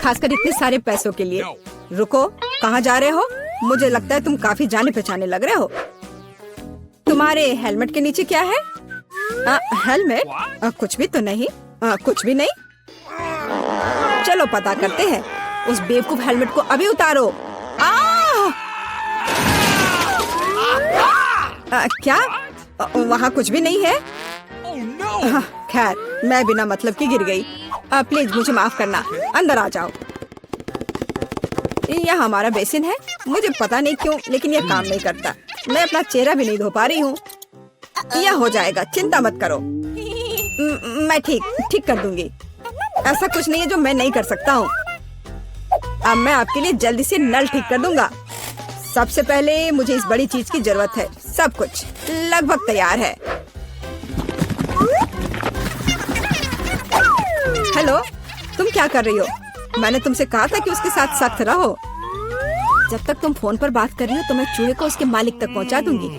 खासकर इतने सारे पैसों के लिए। रुको, कहाँ जा रहे हो? मुझे लगता है तुम काफी जाने पहचाने लग रहे हो। तुम्हारे हेलमेट के नीचे क्या है? हेलमेट? कुछ भी तो नहीं। कुछ भी नहीं। चलो पता करते हैं। उस बेवकूफ हेलमेट को अभी उतारो। क्या? वहाँ कुछ भी नहीं है। खैर, मैं बिना मतलब की गिर गई। प्लीज मुझे माफ करना। अंदर आ जाओ। यह हमारा बेसिन है। मुझे पता नहीं क्यों, लेकिन यह काम नहीं करता। मैं अपना चेहरा भी नहीं धो पा रही हूँ। यह हो जाएगा, चिंता मत करो। मैं ठीक कर दूंगी। ऐसा कुछ नहीं है जो मैं नहीं कर सकता हूँ। अब मैं आपके लिए जल्दी से नल ठीक कर दूंगा। सबसे पहले मुझे इस बड़ी चीज की जरूरत है। सब कुछ लगभग तैयार है। हेलो, तुम क्या कर रही हो? मैंने तुमसे कहा था कि उसके साथ सख्त रहो। जब तक तुम फोन पर बात कर रही हो तो मैं चूहे को उसके मालिक तक पहुंचा दूंगी।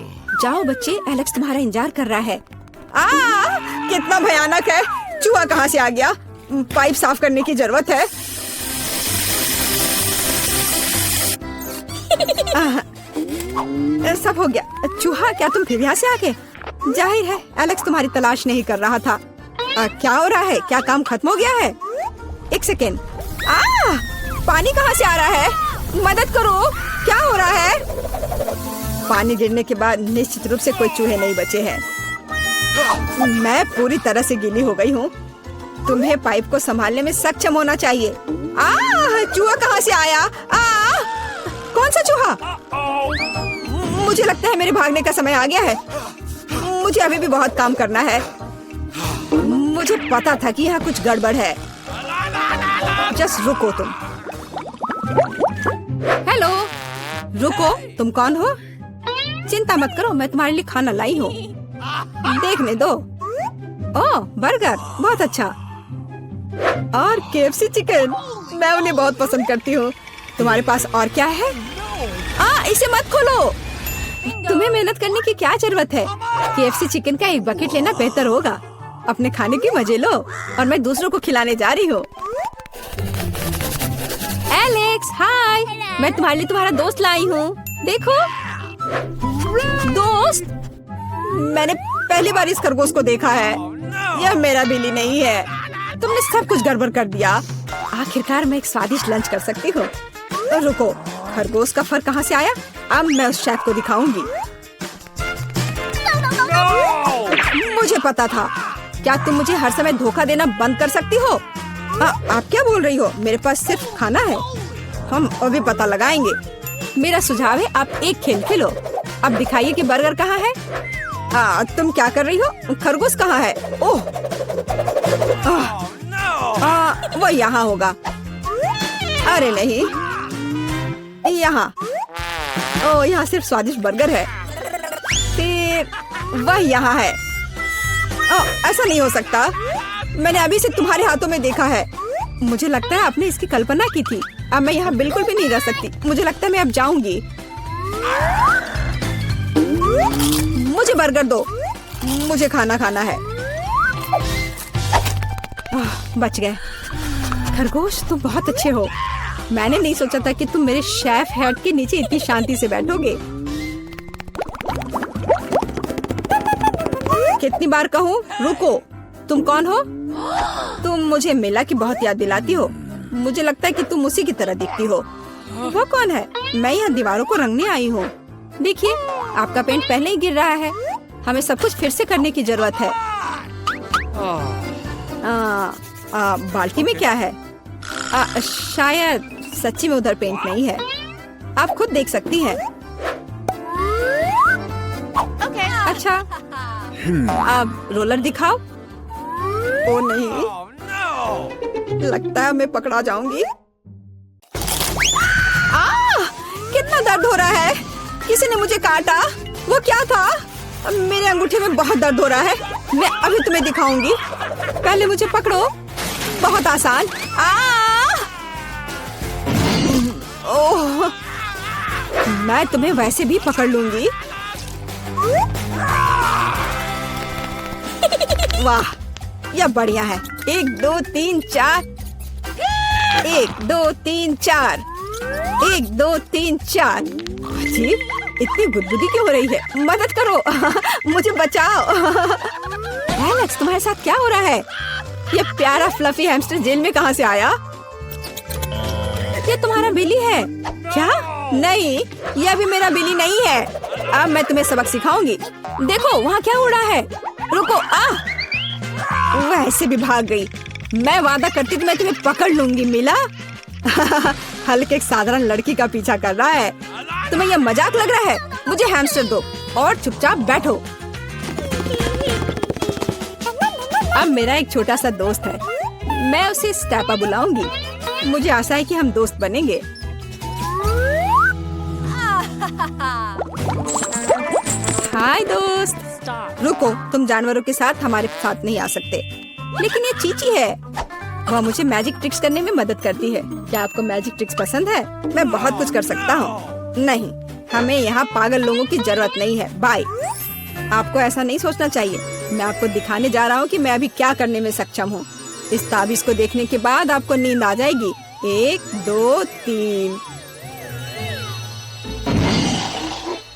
जाओ बच्चे, एलेक्स तुम्हारा इंतजार कर रहा है। कितना भयानक है। चूहा कहाँ से आ गया? पाइप साफ करने की जरूरत है। सब हो गया। चूहा, क्या तुम फिर यहाँ से आ गए? जाहिर है एलेक्स तुम्हारी तलाश नहीं कर रहा था। क्या हो रहा है? क्या काम खत्म हो गया है? एक सेकेंड। पानी कहाँ से आ रहा है? मदद करो, क्या हो रहा है? पानी गिरने के बाद निश्चित रूप से कोई चूहे नहीं बचे हैं। मैं पूरी तरह से गीली हो गई हूँ। तुम्हें पाइप को संभालने में सक्षम होना चाहिए। चूहा कहाँ से आया? कौन सा चूहा? मुझे लगता है मेरे भागने का समय आ गया है। मुझे अभी भी बहुत काम करना है। मुझे पता था कि यहाँ कुछ गड़बड़ है। जस्ट रुको तुम। हेलो, रुको, तुम कौन हो? चिंता मत करो, मैं तुम्हारे लिए खाना लाई हूँ। देखने दो। ओह, बर्गर, बहुत अच्छा। और KFC चिकन, मैं उन्हें बहुत पसंद करती हूँ। तुम्हारे पास और क्या है? इसे मत खोलो। तुम्हें मेहनत करने की क्या जरूरत है? KFC चिकन का एक बकेट लेना बेहतर होगा। अपने खाने के मजे लो और मैं दूसरों को खिलाने जा रही हूँ। एलेक्स, हाय, मैं तुम्हारे लिए तुम्हारा दोस्त लाई हूँ। देखो। दोस्त? मैंने पहली बार इस खरगोश को देखा है। यह मेरा बिल्ली नहीं है। तुमने सब कुछ गड़बड़ कर दिया। आखिरकार मैं एक स्वादिष्ट लंच कर सकती हूँ। रुको, खरगोश का फर कहाँ से आया? अब मैं उस शेफ को दिखाऊंगी। मुझे पता था। क्या तुम मुझे हर समय धोखा देना बंद कर सकती हो? आप क्या बोल रही हो? मेरे पास सिर्फ खाना है। हम अभी पता लगाएंगे। मेरा सुझाव है आप एक खेल खेलो। अब दिखाइए कि बर्गर कहाँ है। तुम क्या कर रही हो? खरगोश कहाँ है? ओह, वो यहाँ होगा। अरे नहीं, यहाँ। ओह, यहाँ सिर्फ स्वादिष्ट बर्गर है। फिर वह यहाँ है। ऐसा नहीं हो सकता। मैंने अभी से तुम्हारे हाथों में देखा है। मुझे लगता है आपने इसकी कल्पना की थी। अब मैं यहाँ बिल्कुल भी नहीं रह सकती। मुझे लगता है मैं अब जाऊंगी। मुझे बर्गर दो। मुझे खाना खाना है। बच गए। खरगोश, तुम बहुत अच्छे हो। मैंने नहीं सोचा था कि तुम मेरे शेफ हेड के नीचे इतनी शांति से बैठोगे। कितनी बार कहूँ, रुको। तुम कौन हो? तुम मुझे मिला की बहुत याद दिलाती हो। मुझे लगता है कि तुम उसी की तरह दिखती हो। वो कौन है? मैं यहाँ दीवारों को रंगने आई हूँ। देखिए, आपका पेंट पहले ही गिर रहा है। हमें सब कुछ फिर से करने की जरूरत है। बाल्टी में क्या है? शायद सच्ची में उधर पेंट नहीं है। आप खुद देख सकती हैं। अच्छा, अब रोलर दिखाओ। ओ नहीं, लगता है मैं पकड़ा जाऊंगी। कितना दर्द हो रहा है। किसी ने मुझे काटा। वो क्या था? मेरे अंगूठे में बहुत दर्द हो रहा है। मैं अभी तुम्हें दिखाऊंगी। पहले मुझे पकड़ो। बहुत आसान। ओह, मैं तुम्हें वैसे भी पकड़ लूंगी। वाह, यह बढ़िया है। 1 2 3 4। 1 2 3 4, 1 2 3 4। अजीब, इतनी गुदगुदी क्यों हो रही है? मदद करो, मुझे बचाओ। एलेक्स, तुम्हारे साथ क्या हो रहा है? ये प्यारा फ्लफी हैमस्टर जेल में कहाँ से आया? ये तुम्हारा बिली है क्या? नहीं, ये अभी मेरा बिली नहीं है। अब मैं तुम्हें सबक सिखाऊंगी। देखो वहाँ क्या हो रहा है। रुको, वह ऐसे भी भाग गई। मैं वादा करती तो मैं तुम्हें पकड़ लूंगी। मिला? हल्के एक साधारण लड़की का पीछा कर रहा है। तुम्हें यह मजाक लग रहा है? मुझे हैमस्टर दो और चुपचाप बैठो। अब मेरा एक छोटा सा दोस्त है, मैं उसे स्टेपा बुलाऊंगी। मुझे आशा है कि हम दोस्त बनेंगे। हाय दोस्त। रुको, तुम जानवरों के साथ हमारे साथ नहीं आ सकते। लेकिन ये चीची है, वह मुझे मैजिक ट्रिक्स करने में मदद करती है। क्या आपको मैजिक ट्रिक्स पसंद है? मैं बहुत कुछ कर सकता हूँ। नहीं, हमें यहाँ पागल लोगों की जरूरत नहीं है। बाय। आपको ऐसा नहीं सोचना चाहिए। मैं आपको दिखाने जा रहा हूँ कि मैं अभी क्या करने में सक्षम हूँ। इस ताबीज को देखने के बाद आपको नींद आ जाएगी। 1 2 3।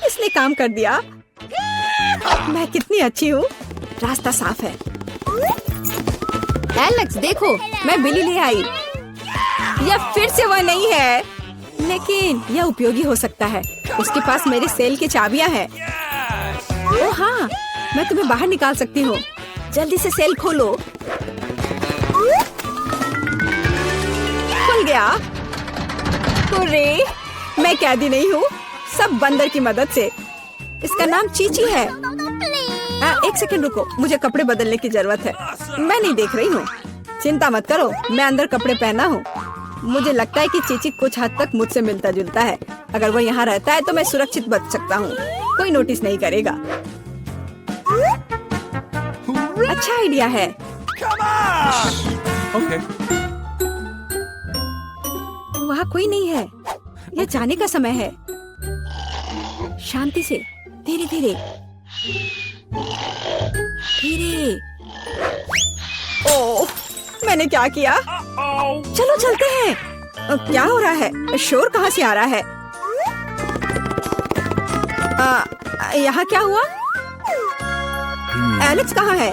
इसने काम कर दिया। मैं कितनी अच्छी हूँ। रास्ता साफ है। एलेक्स देखो, मैं बिली ले आई। यह फिर से वह नहीं है, लेकिन यह उपयोगी हो सकता है। उसके पास मेरे सेल की चाबियां हैं। ओह हाँ, मैं तुम्हें बाहर निकाल सकती हूँ। जल्दी से सेल खोलो। खुल गया। अरे, मैं कैदी नहीं हूँ, सब बंदर की मदद से। इसका नाम चीची है। एक सेकंड रुको, मुझे कपड़े बदलने की जरूरत है। मैं नहीं देख रही हूँ। चिंता मत करो, मैं अंदर कपड़े पहना हूँ। मुझे लगता है कि चीची कुछ हद तक मुझसे मिलता जुलता है। अगर वो यहाँ रहता है तो मैं सुरक्षित बच सकता हूँ। कोई नोटिस नहीं करेगा। अच्छा आइडिया है। Okay. वहाँ कोई नहीं है। यह जाने का समय है। शांति से, धीरे धीरे धीरे। ओह, मैंने क्या किया? चलो चलते हैं। क्या हो रहा है? शोर कहाँ से आ रहा है? यहाँ क्या हुआ? एलेक्स कहाँ है?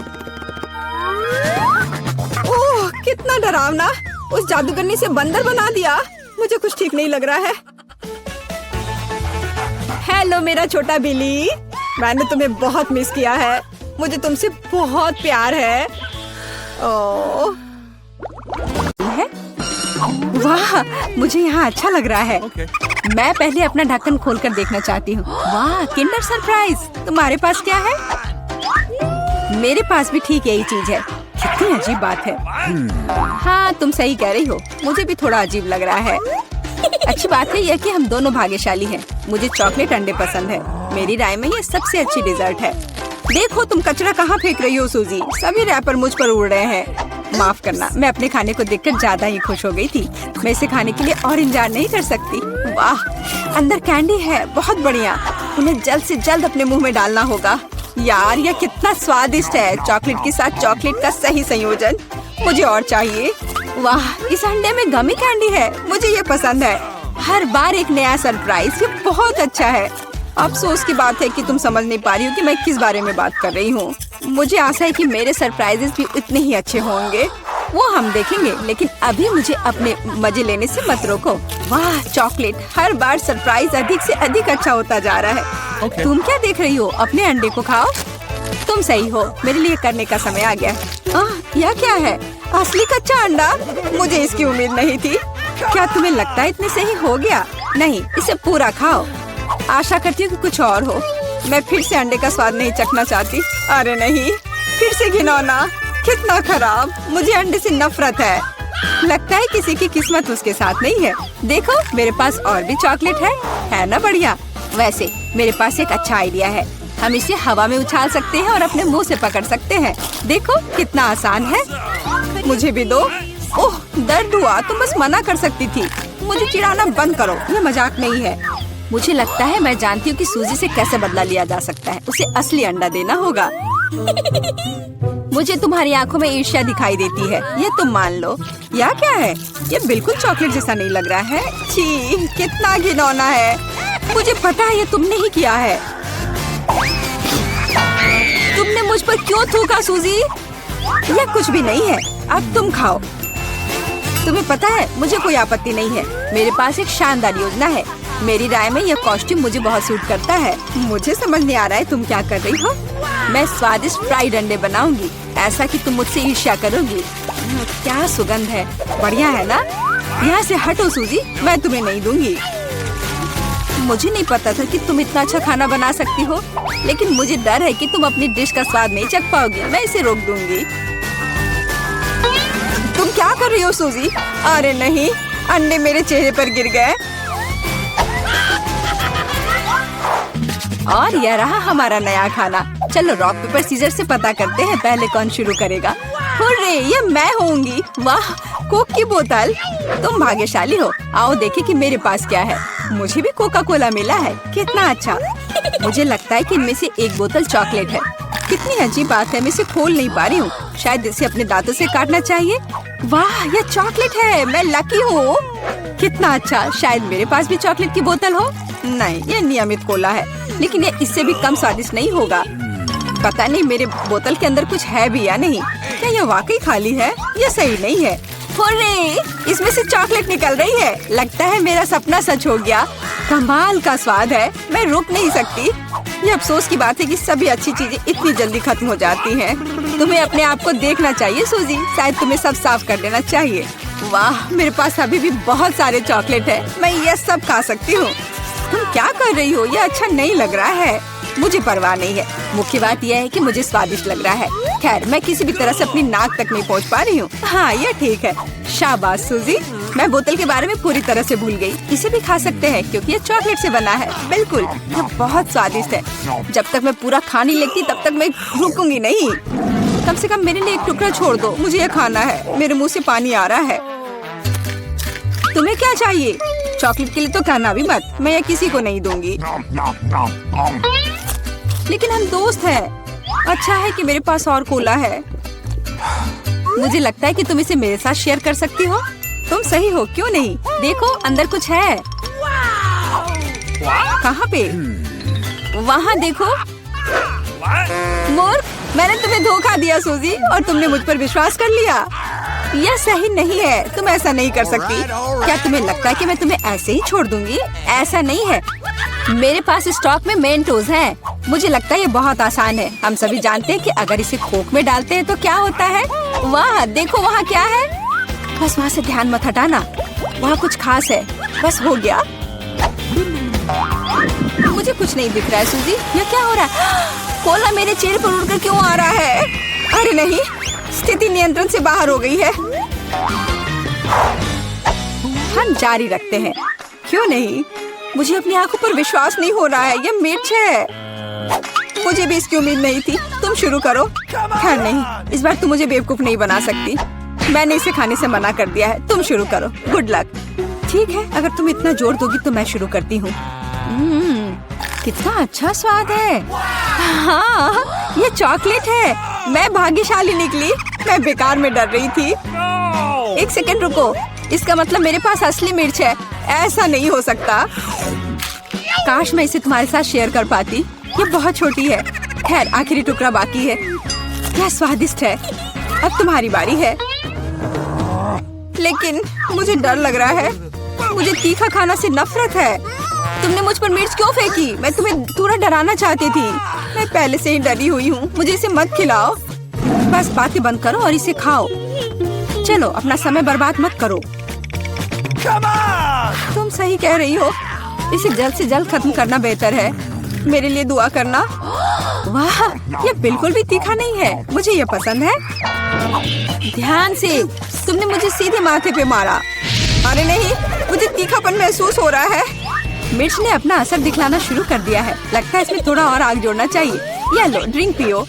ओह, कितना डरावना। उस जादूगरनी से बंदर बना दिया। मुझे कुछ ठीक नहीं लग रहा है। हेलो मेरा छोटा बिली, मैंने तुम्हें बहुत मिस किया है। मुझे तुमसे बहुत प्यार है। ओह, है? वाह, मुझे यहाँ अच्छा लग रहा है। Okay. मैं पहले अपना ढक्कन खोलकर देखना चाहती हूँ। वाह, किंडर सरप्राइज। तुम्हारे पास क्या है? मेरे पास भी ठीक यही चीज है। कितनी अजीब बात है। हाँ, तुम सही कह रही हो। मुझे भी थोड़ा अजीब लग रहा है। अच्छी बात है यह कि हम दोनों भाग्यशाली हैं। मुझे चॉकलेट अंडे पसंद है। मेरी राय में ये सबसे अच्छी डिजर्ट है। देखो तुम कचरा कहाँ फेंक रही हो सूजी। सभी रैपर मुझ पर उड़ रहे हैं। माफ करना, मैं अपने खाने को देखकर ज्यादा ही खुश हो गई थी। मैं इसे खाने के लिए और इंतजार नहीं कर सकती। वाह, अंदर कैंडी है, बहुत बढ़िया। उन्हें जल्द से जल्द अपने मुंह में डालना होगा। यार, यह कितना स्वादिष्ट है। चॉकलेट के साथ चॉकलेट का सही संयोजन। मुझे और चाहिए। वाह, इस अंडे में गमी कैंडी है। मुझे ये पसंद है। हर बार एक नया सरप्राइज। ये बहुत अच्छा है। अफसोस की बात है कि तुम समझ नहीं पा रही हो कि मैं किस बारे में बात कर रही हूँ। मुझे आशा है कि मेरे सरप्राइजेस भी इतने ही अच्छे होंगे। वो हम देखेंगे, लेकिन अभी मुझे अपने मजे लेने से मत रोको। वाह, चॉकलेट। हर बार सरप्राइज अधिक से अधिक अच्छा होता जा रहा है। Okay. तुम क्या देख रही हो? अपने अंडे को खाओ। तुम सही हो, मेरे लिए करने का समय आ गया। यह क्या है? असली कच्चा अंडा? मुझे इसकी उम्मीद नहीं थी। क्या तुम्हें लगता है इतने से ही हो गया? नहीं, इसे पूरा खाओ। आशा करती हूँ कि कुछ और हो। मैं फिर से अंडे का स्वाद नहीं चखना चाहती। अरे नहीं, फिर से घिनौना। कितना खराब। मुझे अंडे से नफरत है। लगता है किसी की किस्मत उसके साथ नहीं है। देखो, मेरे पास और भी चॉकलेट है ना? बढ़िया। वैसे मेरे पास एक अच्छा आइडिया है। हम इसे हवा में उछाल सकते हैं और अपने मुंह से पकड़ सकते हैं। देखो कितना आसान है। मुझे भी दो। ओह, दर्द हुआ। तुम बस मना कर सकती थी। मुझे चिढ़ाना बंद करो, ये मजाक नहीं है। मुझे लगता है मैं जानती हूँ कि सूजी से कैसे बदला लिया जा सकता है। उसे असली अंडा देना होगा। मुझे तुम्हारी आंखों में ईर्ष्या दिखाई देती है, ये तुम मान लो। यह क्या है? ये बिल्कुल चॉकलेट जैसा नहीं लग रहा है। छी, कितना घिनौना है। मुझे पता है ये तुमने ही किया है। तुमने मुझ पर क्यों थूका सूजी? यह कुछ भी नहीं है, अब तुम खाओ। तुम्हें पता है मुझे कोई आपत्ति नहीं है। मेरे पास एक शानदार योजना है। मेरी राय में यह कॉस्ट्यूम मुझे बहुत सूट करता है। मुझे समझ नहीं आ रहा है तुम क्या कर रही हो। मैं स्वादिष्ट फ्राइड अंडे बनाऊंगी, ऐसा कि तुम मुझसे ईर्ष्या करोगी। क्या सुगंध है, बढ़िया है ना? यहाँ से हटो सूजी, मैं तुम्हें नहीं दूंगी। मुझे नहीं पता था कि तुम इतना अच्छा खाना बना सकती हो, लेकिन मुझे डर है कि तुम अपनी डिश का स्वाद नहीं चख पाओगी। मैं इसे रोक दूंगी। तुम क्या कर रही हो सूजी? अरे नहीं, अंडे मेरे चेहरे पर गिर गए। और यह रहा हमारा नया खाना। चलो रॉक पेपर सीजर से पता करते हैं पहले कौन शुरू करेगा। हुर्रे, ये मैं होंगी। वाह, कोक की बोतल। तुम भाग्यशाली हो। आओ देखें कि मेरे पास क्या है। मुझे भी कोका कोला मिला है, कितना अच्छा। मुझे लगता है कि इनमें से एक बोतल चॉकलेट है। कितनी अजीब बात है, मैं इसे खोल नहीं पा रही हूँ। शायद इसे अपने दांतों से काटना चाहिए। वाह, यह चॉकलेट है, मैं लकी हूँ। कितना अच्छा, शायद मेरे पास भी चॉकलेट की बोतल हो। नहीं, यह नियमित कोला है, लेकिन यह इससे भी कम स्वादिष्ट नहीं होगा। पता नहीं मेरे बोतल के अंदर कुछ है भी या नहीं। क्या यह वाकई खाली है? यह सही नहीं है। हुर्रे, इसमें से चॉकलेट निकल रही है। लगता है मेरा सपना सच हो गया। कमाल का स्वाद है, मैं रुक नहीं सकती। ये अफसोस की बात है कि सभी अच्छी चीजें इतनी जल्दी खत्म हो जाती हैं। तुम्हें अपने आप को देखना चाहिए सूजी, शायद तुम्हें सब साफ कर देना चाहिए। वाह, मेरे पास अभी भी बहुत सारे चॉकलेट है, मैं ये सब खा सकती हूँ। तुम क्या कर रही हो? ये अच्छा नहीं लग रहा है। मुझे परवाह नहीं है, मुख्य बात यह है कि मुझे स्वादिष्ट लग रहा है। खैर, मैं किसी भी तरह से अपनी नाक तक नहीं पहुंच पा रही हूँ। हाँ, ये ठीक है। शाबाश सूजी, मैं बोतल के बारे में पूरी तरह से भूल गई। इसे भी खा सकते हैं क्योंकि ये चॉकलेट से बना है। बिल्कुल, यह बहुत स्वादिष्ट है। जब तक मैं पूरा खा नहीं लेती तब तक मैं रुकूंगी नहीं। कम से कम मेरे लिए एक टुकड़ा छोड़ दो, मुझे ये खाना है। मेरे मुंह से पानी आ रहा है। तुम्हें क्या चाहिए? चॉकलेट के लिए तो कहना भी मत, मैं ये किसी को नहीं दूंगी। लेकिन हम दोस्त हैं। अच्छा है कि मेरे पास और कोला है। मुझे लगता है कि तुम इसे मेरे साथ शेयर कर सकती हो। तुम सही हो, क्यों नहीं? देखो, अंदर कुछ है। कहाँ पे? वहाँ देखो। मूर्ख, मैंने तुम्हें धोखा दिया सूजी, और तुमने मुझ पर विश्वास कर लिया। यह सही नहीं है, तुम ऐसा नहीं कर सकती। क्या तुम्हें लगता है कि मैं तुम्हें ऐसे ही छोड़ दूंगी? ऐसा नहीं है। मेरे पास स्टॉक में मेंटोस हैं। मुझे लगता है ये बहुत आसान है। हम सभी जानते हैं कि अगर इसे कोक में डालते हैं तो क्या होता है। वाह, देखो वहाँ क्या है। बस वहाँ से ध्यान मत हटाना, वहाँ कुछ खास है। बस हो गया। मुझे कुछ नहीं दिख रहा है सूजी, ये क्या हो रहा है? कोला मेरे चेहरे पर उड़कर क्यों आ रहा है? अरे नहीं, स्थिति नियंत्रण से बाहर हो गई है। हम जारी रखते हैं, क्यों नहीं? मुझे अपनी आंखों पर विश्वास नहीं हो रहा है। ये मिर्च है। मुझे भी इसकी उम्मीद नहीं थी। तुम शुरू करो। खैर नहीं, इस बार तुम मुझे बेवकूफ नहीं बना सकती। मैंने इसे खाने से मना कर दिया है। तुम शुरू करो। Good luck. ठीक है, अगर तुम इतना जोर दोगी तो मैं शुरू करती हूँ। कितना अच्छा स्वाद है। हाँ, ये चॉकलेट है। मैं भाग्यशाली निकली। मैं बेकार में डर रही थी। एक सेकंड रुको, इसका मतलब मेरे पास असली मिर्च है। ऐसा नहीं हो सकता। काश मैं इसे तुम्हारे साथ शेयर कर पाती। ये बहुत छोटी है। खैर, आखिरी टुकड़ा बाकी है। यह स्वादिष्ट है। अब तुम्हारी बारी है। लेकिन मुझे डर लग रहा है। मुझे तीखा खाना से नफरत है। तुमने मुझ पर मिर्च क्यों फेंकी? मैं तुम्हें थोड़ा डराना चाहती थी। मैं पहले से ही डरी हुई हूँ। मुझे इसे मत खिलाओ। बस बातें बंद करो और इसे खाओ। चलो, अपना समय बर्बाद मत करो। तुम सही कह रही हो। इसे जल्द से जल्द खत्म करना बेहतर है। मेरे लिए दुआ करना। वाह, ये बिल्कुल भी तीखा नहीं है। मुझे ये पसंद है। ध्यान से, तुमने मुझे सीधे माथे पे मारा। अरे नहीं, मुझे तीखापन महसूस हो रहा है। मिर्च ने अपना असर दिखलाना शुरू कर दिया है। लगता है इसमें थोड़ा और आग जोड़ना चाहिए। ये लो, ड्रिंक पियो।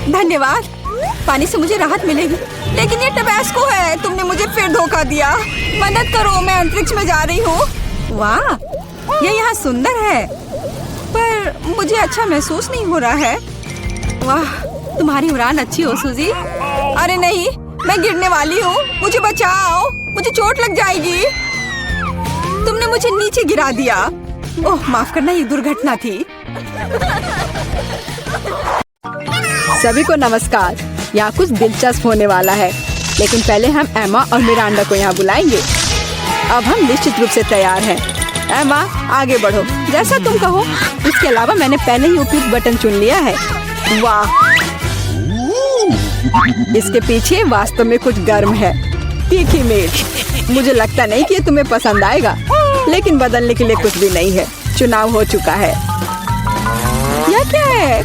धन्यवाद, पानी से मुझे राहत मिलेगी। लेकिन ये टबैस्को है। तुमने मुझे फिर धोखा दिया। मदद करो, मैं अंतरिक्ष में जा रही हूँ। वाह, ये यहाँ सुंदर है, पर मुझे अच्छा महसूस नहीं हो रहा है। वाह, तुम्हारी उड़ान अच्छी हो सूजी। अरे नहीं, मैं गिरने वाली हूँ, मुझे बचाओ, मुझे चोट लग जाएगी। तुमने मुझे नीचे गिरा दिया। ओह माफ करना, ये दुर्घटना थी। सभी को नमस्कार। यहाँ कुछ दिलचस्प होने वाला है, लेकिन पहले हम एमा और मिरांडा को यहाँ बुलाएंगे। अब हम निश्चित रूप से तैयार हैं। एमा आगे बढ़ो, जैसा तुम कहो। इसके अलावा मैंने पहले ही उपयुक्त बटन चुन लिया है। वाह, इसके पीछे वास्तव में कुछ गर्म है। तीखी मिर्च। मुझे लगता नहीं कि ये तुम्हें पसंद आएगा, लेकिन बदलने के लिए कुछ भी नहीं है। चुनाव हो चुका है। यह क्या है?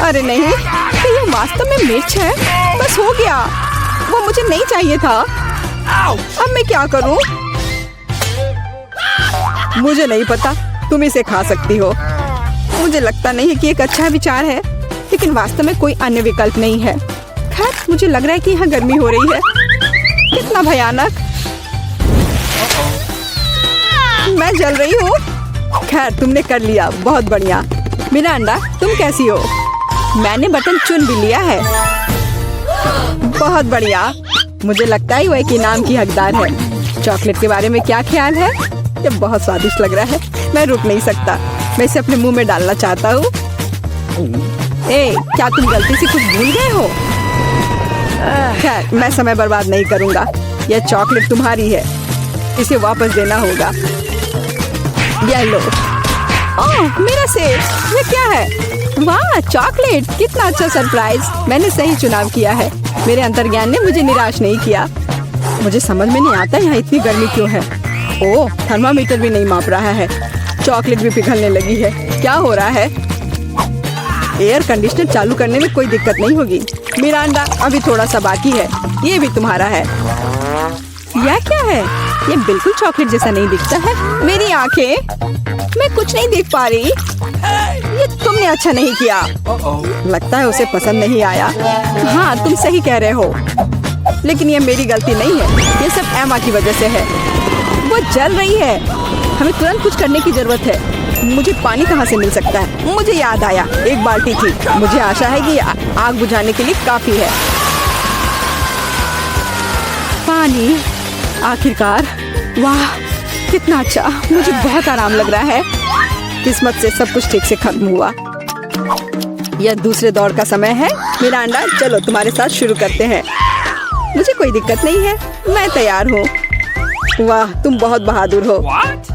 अरे नहीं, ये वास्तव में मिर्च है। बस हो गया, वो मुझे नहीं चाहिए था। अब मैं क्या करूं? मुझे नहीं पता, तुम इसे खा सकती हो। मुझे लगता नहीं है कि एक अच्छा विचार है, लेकिन वास्तव में कोई अन्य विकल्प नहीं है। खैर, मुझे लग रहा है कि यहाँ गर्मी हो रही है। कितना भयानक। मैं जल रही हूँ। खैर, तुमने कर लिया, बहुत बढ़िया। मिरांडा, तुम कैसी हो? मैंने बटन चुन भी लिया है। बहुत बढ़िया। मुझे लगता है वह एक इनाम की हकदार है। चॉकलेट के बारे में क्या ख्याल है? ये बहुत स्वादिष्ट लग रहा है। मैं रुक नहीं सकता, मैं इसे अपने मुंह में डालना चाहता हूँ। क्या तुम गलती से कुछ भूल गए हो? खैर, मैं समय बर्बाद नहीं करूँगा। यह चॉकलेट तुम्हारी है, इसे वापस देना होगा। यह लो। ओह, मेरा सेब। ये क्या है? वाह, चॉकलेट। कितना अच्छा सरप्राइज। मैंने सही चुनाव किया है। मेरे अंतर्ज्ञान ने मुझे निराश नहीं किया। मुझे समझ में नहीं आता यहाँ इतनी गर्मी क्यों है। ओह, थर्मामीटर भी नहीं माप रहा है। चॉकलेट भी पिघलने लगी है। क्या हो रहा है? एयर कंडीशनर चालू करने में कोई दिक्कत नहीं होगी। मिरांडा, अभी थोड़ा सा बाकी है। ये भी तुम्हारा है। यह क्या है? ये बिल्कुल चॉकलेट जैसा नहीं दिखता है। मेरी आंखें, मैं कुछ नहीं देख पा रही। ये तुमने अच्छा नहीं किया। लगता है उसे पसंद नहीं आया। हाँ, तुम सही कह रहे हो, लेकिन ये मेरी गलती नहीं है। ये सब एमा की वजह से है। वो जल रही है। हमें तुरंत कुछ करने की जरूरत है। मुझे पानी कहाँ से मिल सकता है? मुझे याद आया, एक बाल्टी थी। मुझे आशा है कि आग बुझाने के लिए काफी है। पानी, आखिरकार। वाह, कितना अच्छा। मुझे बहुत आराम लग रहा है। किस्मत से सब कुछ ठीक से खत्म हुआ। यह दूसरे दौर का समय है। मिरांडा, चलो तुम्हारे साथ शुरू करते हैं। मुझे कोई दिक्कत नहीं है, मैं तैयार हूँ। वाह, तुम बहुत बहादुर हो।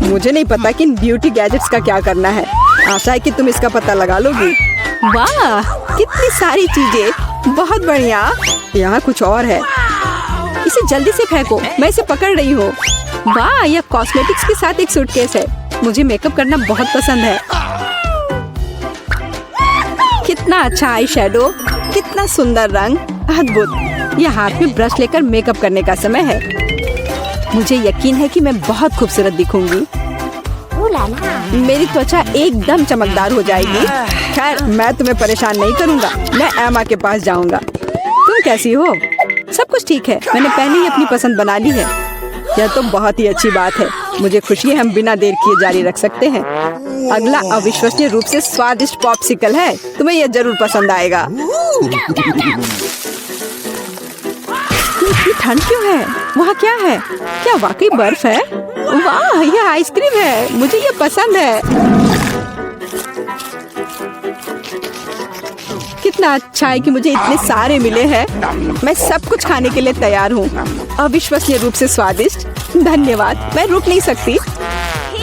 मुझे नहीं पता कि इन ब्यूटी गैजेट्स का क्या करना है। आशा है कि तुम इसका पता लगा लोगी। वाह, कितनी सारी चीजें। बहुत बढ़िया। यहाँ कुछ और है। इसे जल्दी से फेंको, मैं इसे पकड़ रही हूँ। वाह, यह कॉस्मेटिक्स के साथ एक सूटकेस है। मुझे मेकअप करना बहुत पसंद है। कितना अच्छा आई शैडो, कितना सुंदर रंग, अद्भुत। यह हाथ में ब्रश लेकर मेकअप करने का समय है। मुझे यकीन है कि मैं बहुत खूबसूरत दिखूंगी। मेरी त्वचा एकदम चमकदार हो जाएगी। खैर, मैं तुम्हें परेशान नहीं करूंगा। मैं एमा के पास जाऊंगा। तुम कैसी हो? सब कुछ ठीक है। मैंने पहले ही अपनी पसंद बना ली है। यह तो बहुत ही अच्छी बात है। मुझे खुशी है हम बिना देर किए जारी रख सकते हैं। अगला अविश्वसनीय रूप से स्वादिष्ट पॉप्सिकल है। तुम्हें यह जरूर पसंद आएगा। इतनी ठंड क्यों है? वहाँ क्या है? क्या वाकई बर्फ है? वाह, यह आइसक्रीम है। मुझे यह पसंद है। कितना अच्छा है कि मुझे इतने सारे मिले हैं। मैं सब कुछ खाने के लिए तैयार हूँ। अविश्वसनीय रूप से स्वादिष्ट। धन्यवाद, मैं रुक नहीं सकती।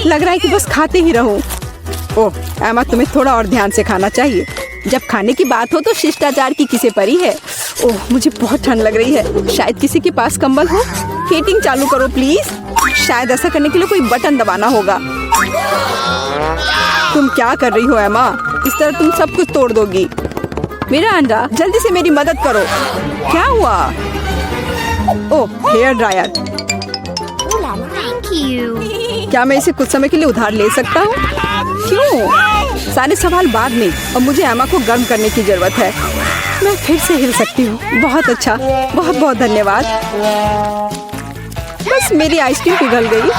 लग रहा है कि बस खाते ही रहूं। ओह एमा, तुम्हें थोड़ा और ध्यान से खाना चाहिए। जब खाने की बात हो तो शिष्टाचार की किसे परी है। ओह, मुझे बहुत ठंड लग रही है। शायद किसी के पास कंबल हो। हीटिंग चालू करो प्लीज। शायद ऐसा करने के लिए कोई बटन दबाना होगा। तुम क्या कर रही हो एमा? इस तरह तुम सब कुछ तोड़ दोगी। मिरांडा, जल्दी से मेरी मदद करो। क्या हुआ? ओह, हेयर ड्रायर। क्या मैं इसे कुछ समय के लिए उधार ले सकता हूँ? क्यों? सारे सवाल बाद में। अब मुझे एमा को गर्म करने की जरूरत है। मैं फिर से हिल सकती हूँ। बहुत अच्छा, बहुत बहुत धन्यवाद। बस मेरी आइसक्रीम पिघल गई।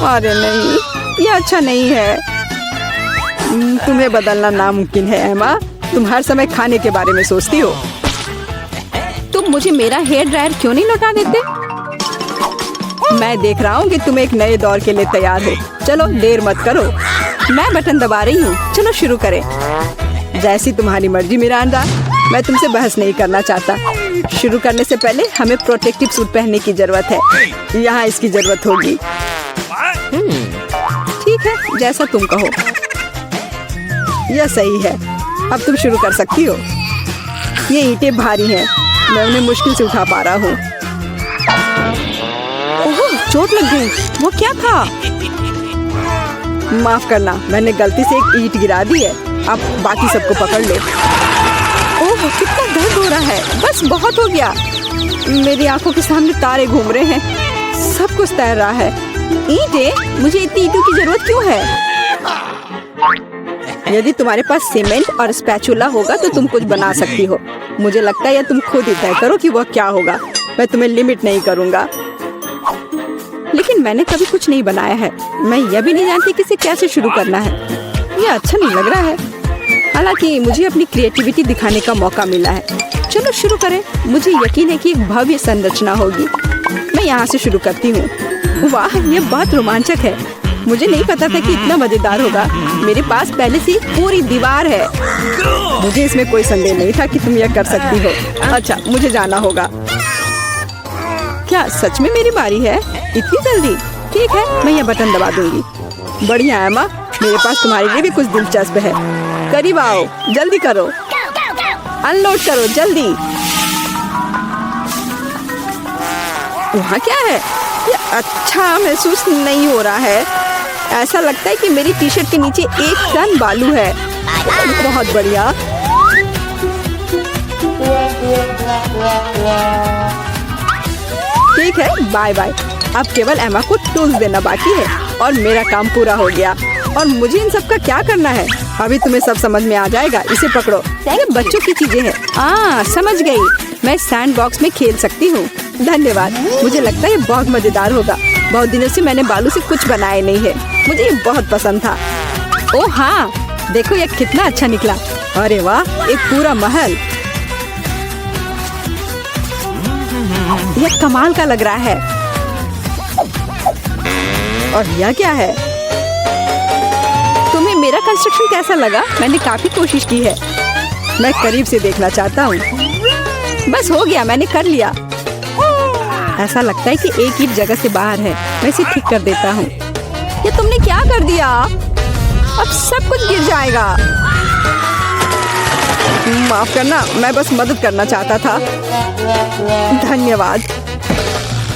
अरे नहीं, यह अच्छा नहीं है। तुम्हें बदलना नामुमकिन है एमा। तुम हर समय खाने के बारे में सोचती हो। तुम मुझे मेरा हेयर ड्रायर क्यों नहीं लौटा देते? मैं देख रहा हूँ कि तुम एक नए दौर के लिए तैयार हो। चलो देर मत करो, मैं बटन दबा रही हूँ। चलो शुरू करें। जैसी तुम्हारी मर्जी मिरांडा, मैं तुमसे बहस नहीं करना चाहता। शुरू करने से पहले हमें प्रोटेक्टिव सूट पहनने की जरूरत है। यहाँ इसकी जरूरत होगी। ठीक है, जैसा तुम कहो। यह सही है। अब तुम शुरू कर सकती हो। ये ईंटें भारी हैं, मैं उन्हें मुश्किल से उठा पा रहा हूँ। ओह, चोट लग गई। वो क्या था? माफ करना, मैंने गलती से एक ईंट गिरा दी है। अब बाकी सबको पकड़ लो। ओह, कितना दर्द हो रहा है। बस बहुत हो गया। मेरी आंखों के सामने तारे घूम रहे हैं। सब कुछ तैर रहा है। ईंटें? मुझे इतनी ईंटों की जरूरत क्यों है? यदि तुम्हारे पास सीमेंट और स्पैचुला होगा तो तुम कुछ बना सकती हो। मुझे लगता है या तुम खुद ही तय करो कि वह क्या होगा। मैं तुम्हें लिमिट नहीं करूँगा। लेकिन मैंने कभी कुछ नहीं बनाया है। मैं यह भी नहीं जानती कि इसे कैसे शुरू करना है। यह अच्छा नहीं लग रहा है। हालांकि मुझे अपनी क्रिएटिविटी दिखाने का मौका मिला है। चलो शुरू करें। मुझे यकीन है कि एक भव्य संरचना होगी। मैं यहाँ से शुरू करती हूँ। वाह, यह बहुत रोमांचक है। मुझे नहीं पता था कि इतना मजेदार होगा। मेरे पास पहले से पूरी दीवार है। मुझे इसमें कोई संदेह नहीं था कि तुम यह कर सकती हो। अच्छा, मुझे जाना होगा। क्या सच में मेरी बारी है? इतनी जल्दी? ठीक है, मैं यह बटन दबा दूंगी। बढ़िया एमा, मेरे पास तुम्हारे लिए भी कुछ दिलचस्प है। करीब आओ, जल्दी करो। अनलोड करो जल्दी। वहाँ क्या है? ये अच्छा महसूस नहीं हो रहा है। ऐसा लगता है कि मेरी टी शर्ट के नीचे 1 टन बालू है। बहुत बढ़िया। ठीक है, बाय बाय। अब केवल एमा को टूल्स देना बाकी है और मेरा काम पूरा हो गया। और मुझे इन सब का क्या करना है? अभी तुम्हें सब समझ में आ जाएगा। इसे पकड़ो। ये बच्चों की चीजें हैं। समझ गई। मैं सैंड बॉक्स में खेल सकती हूँ। धन्यवाद। मुझे लगता है ये बहुत मजेदार होगा। बहुत दिनों से मैंने बालू से कुछ बनाया नहीं है। मुझे ये बहुत पसंद था। ओह हाँ, देखो ये कितना अच्छा निकला। अरे वाह, एक पूरा महल। यह कमाल का लग रहा है। और यह क्या है? तुम्हें मेरा कंस्ट्रक्शन कैसा लगा? मैंने काफी कोशिश की है। मैं करीब से देखना चाहता हूँ। बस हो गया, मैंने कर लिया। ऐसा लगता है कि एक ईंट जगह से बाहर है। मैं इसे ठीक कर देता हूँ। ये तुमने क्या कर दिया? अब सब कुछ गिर जाएगा। माफ करना, मैं बस मदद करना चाहता था। धन्यवाद।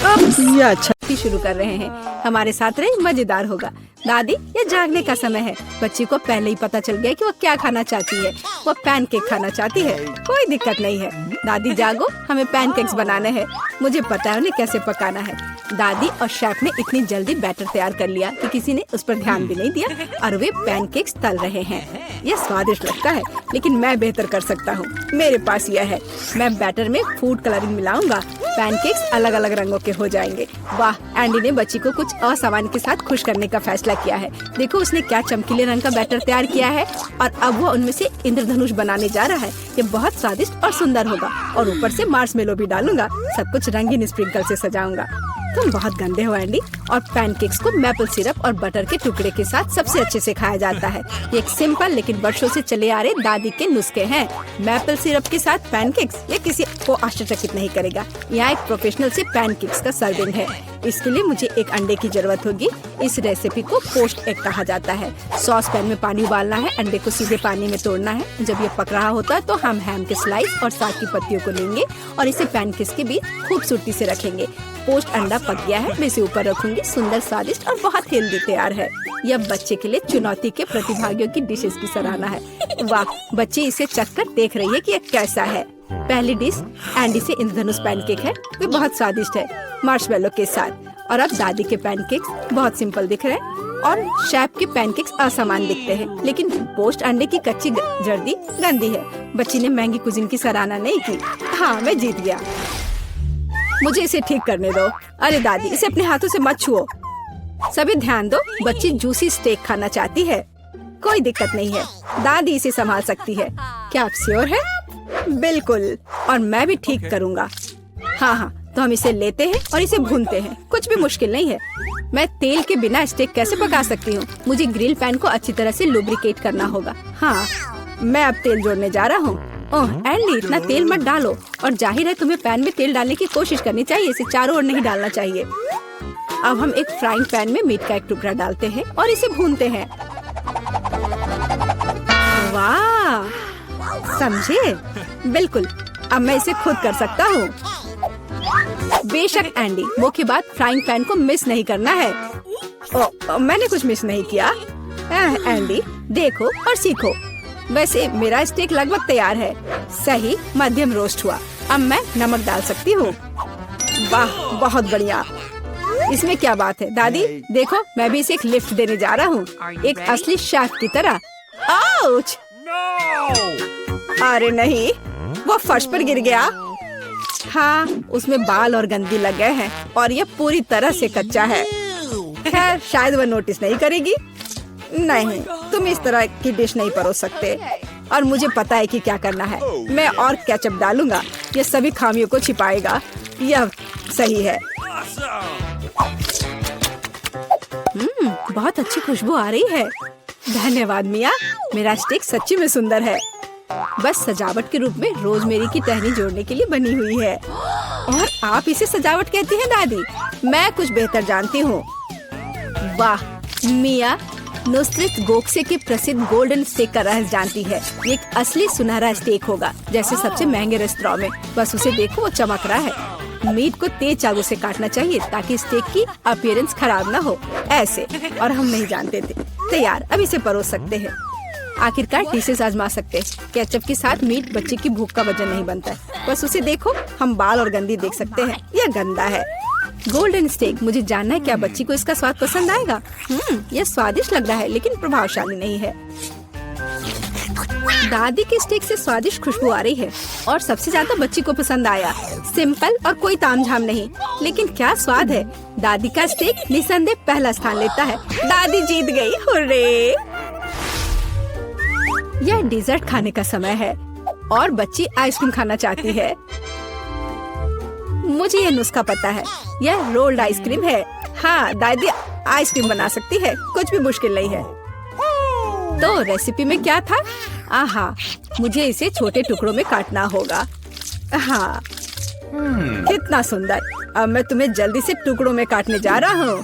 अब ये अच्छा शुरू कर रहे हैं। हमारे साथ रहे, मजेदार होगा। दादी, ये जागने का समय है। बच्ची को पहले ही पता चल गया कि वो क्या खाना चाहती है। वो पैनकेक खाना चाहती है। कोई दिक्कत नहीं है। दादी जागो, हमें पैनकेक्स बनाने हैं। मुझे पता है उन्हें कैसे पकाना है। दादी और शेफ ने इतनी जल्दी बैटर तैयार कर लिया कि किसी ने उस पर ध्यान भी नहीं दिया और वे पैनकेक्स तल रहे हैं। यह स्वादिष्ट लगता है, लेकिन मैं बेहतर कर सकता हूँ। मेरे पास यह है। मैं बैटर में फूड कलरिंग मिलाऊंगा। पैनकेक्स अलग अलग रंगों के हो जाएंगे। वाह, एंडी ने बच्ची को कुछ असामान्य के साथ खुश करने का फैसला किया है। देखो उसने क्या चमकीले रंग का बैटर तैयार किया है और अब वो उनमें से इंद्रधनुष बनाने जा रहा है। ये बहुत स्वादिष्ट और सुंदर होगा और ऊपर से मार्शमेलो भी डालूंगा। सब कुछ रंगीन स्प्रिंकल से सजाऊंगा। तुम बहुत गंदे हो एंडी। और पैनकेक्स को मैपल सिरप और बटर के टुकड़े के साथ सबसे अच्छे से खाया जाता है। ये एक सिंपल लेकिन वर्षों से चले आ रहे दादी के नुस्खे हैं। मैपल सिरप के साथ पैनकेक्स, ये किसी को आश्चर्यचकित नहीं करेगा। यहाँ एक प्रोफेशनल से पैनकेक्स का सर्विंग है। इसके लिए मुझे एक अंडे की जरूरत होगी। इस रेसिपी को पोस्ट एग कहा जाता है। सॉस पैन में पानी उबालना है। अंडे को सीधे पानी में तोड़ना है। जब ये पक रहा होता है तो हम हैम के स्लाइस और साग की पत्तियों को लेंगे और इसे पैनकेक्स के बीच खूबसूरती से रखेंगे। पोस्ट अंडा पक गया है, मैं इसे ऊपर रखूंगी। सुंदर, स्वादिष्ट और बहुत हेल्दी तैयार है। यह बच्चे के लिए चुनौती के प्रतिभागियों की डिशेस की सराहना है। वाह, बच्चे इसे चखकर देख रही है कि यह कैसा है। पहली डिश एंडी से इंद्रधनुष पैनकेक है। वे बहुत स्वादिष्ट है, मार्शमेलो के साथ। और अब दादी के पैनकेक्स बहुत सिंपल दिख रहे हैं और शेफ के पैनकेक्स असामान्य दिखते हैं। लेकिन पोस्ट अंडे की कच्ची जर्दी गंदी है। बच्ची ने महंगी कुजीन की सराहना नहीं की। हाँ, मैं जीत गया। मुझे इसे ठीक करने दो। अरे दादी, इसे अपने हाथों से मत छुओ। सभी ध्यान दो, बच्ची जूसी स्टेक खाना चाहती है। कोई दिक्कत नहीं है, दादी इसे संभाल सकती है। क्या आप श्योर है? बिल्कुल, और मैं भी ठीक करूँगा। हाँ, तो हम इसे लेते हैं और इसे भूनते हैं। कुछ भी मुश्किल नहीं है। मैं तेल के बिना स्टेक कैसे पका सकती हूँ? मुझे ग्रिल पैन को अच्छी तरह से लुब्रिकेट करना होगा। हाँ, मैं अब तेल जोड़ने जा रहा हूँ। ओह एंडी, इतना तेल मत डालो। और जाहिर है तुम्हें पैन में तेल डालने की कोशिश करनी चाहिए, इसे चारों ओर नहीं डालना चाहिए। अब हम एक फ्राइंग पैन में मीट का एक टुकड़ा डालते हैं और इसे भूनते हैं। वाह, समझे? बिल्कुल, अब मैं इसे खुद कर सकता हूँ। बेशक एंडी, मुख्य बात फ्राइंग पैन को मिस नहीं करना है। मैंने कुछ मिस नहीं किया। एंडी, देखो और सीखो। वैसे मेरा स्टेक लगभग तैयार है। सही मध्यम रोस्ट हुआ। अब मैं नमक डाल सकती हूँ। वाह, बहुत बढ़िया। इसमें क्या बात है दादी? देखो, मैं भी इसे एक लिफ्ट देने जा रहा हूँ, एक असली शेफ की तरह। आउच! अरे नहीं, वो फर्श पर गिर गया। हाँ, उसमें बाल और गंदगी लग गए हैं और ये पूरी तरह से कच्चा है। खैर, शायद वह नोटिस नहीं करेगी। नहीं, तुम इस तरह की डिश नहीं परोस सकते। और मुझे पता है कि क्या करना है। मैं और केचप डालूंगा, ये सभी खामियों को छिपाएगा। यह सही है। बहुत अच्छी खुशबू आ रही है। धन्यवाद मिया, मेरा स्टेक सच्ची में सुंदर है। बस सजावट के रूप में रोजमेरी की टहनी जोड़ने के लिए बनी हुई है। और आप इसे सजावट कहती हैं दादी? मैं कुछ बेहतर जानती हूँ। वाह, मिया नुसरत गोखसे के प्रसिद्ध गोल्डन स्टेक का रहस्य जानती है। ये एक असली सुनहरा स्टेक होगा, जैसे सबसे महंगे रेस्तरां में। बस उसे देखो, वो चमक रहा है। मीट को तेज चाकू से काटना चाहिए ताकि स्टेक की अपीयरेंस खराब ना हो। ऐसे, और हम नहीं जानते थे। तैयार, अब इसे परोस सकते हैं। आखिरकार डिशेस आजमा सकते हैं। केचप के साथ मीट बच्चे की भूख का वजन नहीं बनता है। बस उसे देखो, हम बाल और गंदी देख सकते हैं। यह गंदा है। गोल्डन स्टेक, मुझे जानना है क्या बच्ची को इसका स्वाद पसंद आएगा। यह स्वादिष्ट लग रहा है लेकिन प्रभावशाली नहीं है। दादी के स्टेक से स्वादिष्ट खुशबू आ रही है और सबसे ज्यादा बच्ची को पसंद आया। सिंपल और कोई तामझाम नहीं, लेकिन क्या स्वाद है। दादी का स्टेक निसंदेह पहला स्थान लेता है। दादी जीत गई, हुर्रे! यह डिजर्ट खाने का समय है और बच्ची आइसक्रीम खाना चाहती है। मुझे यह नुस्खा पता है। यह रोल्ड आइसक्रीम है। हाँ, दादी आइसक्रीम बना सकती है, कुछ भी मुश्किल नहीं है। तो रेसिपी में क्या था? आहा, मुझे इसे छोटे टुकड़ों में काटना होगा। हाँ, कितना सुंदर। अब मैं तुम्हें जल्दी से टुकड़ों में काटने जा रहा हूँ।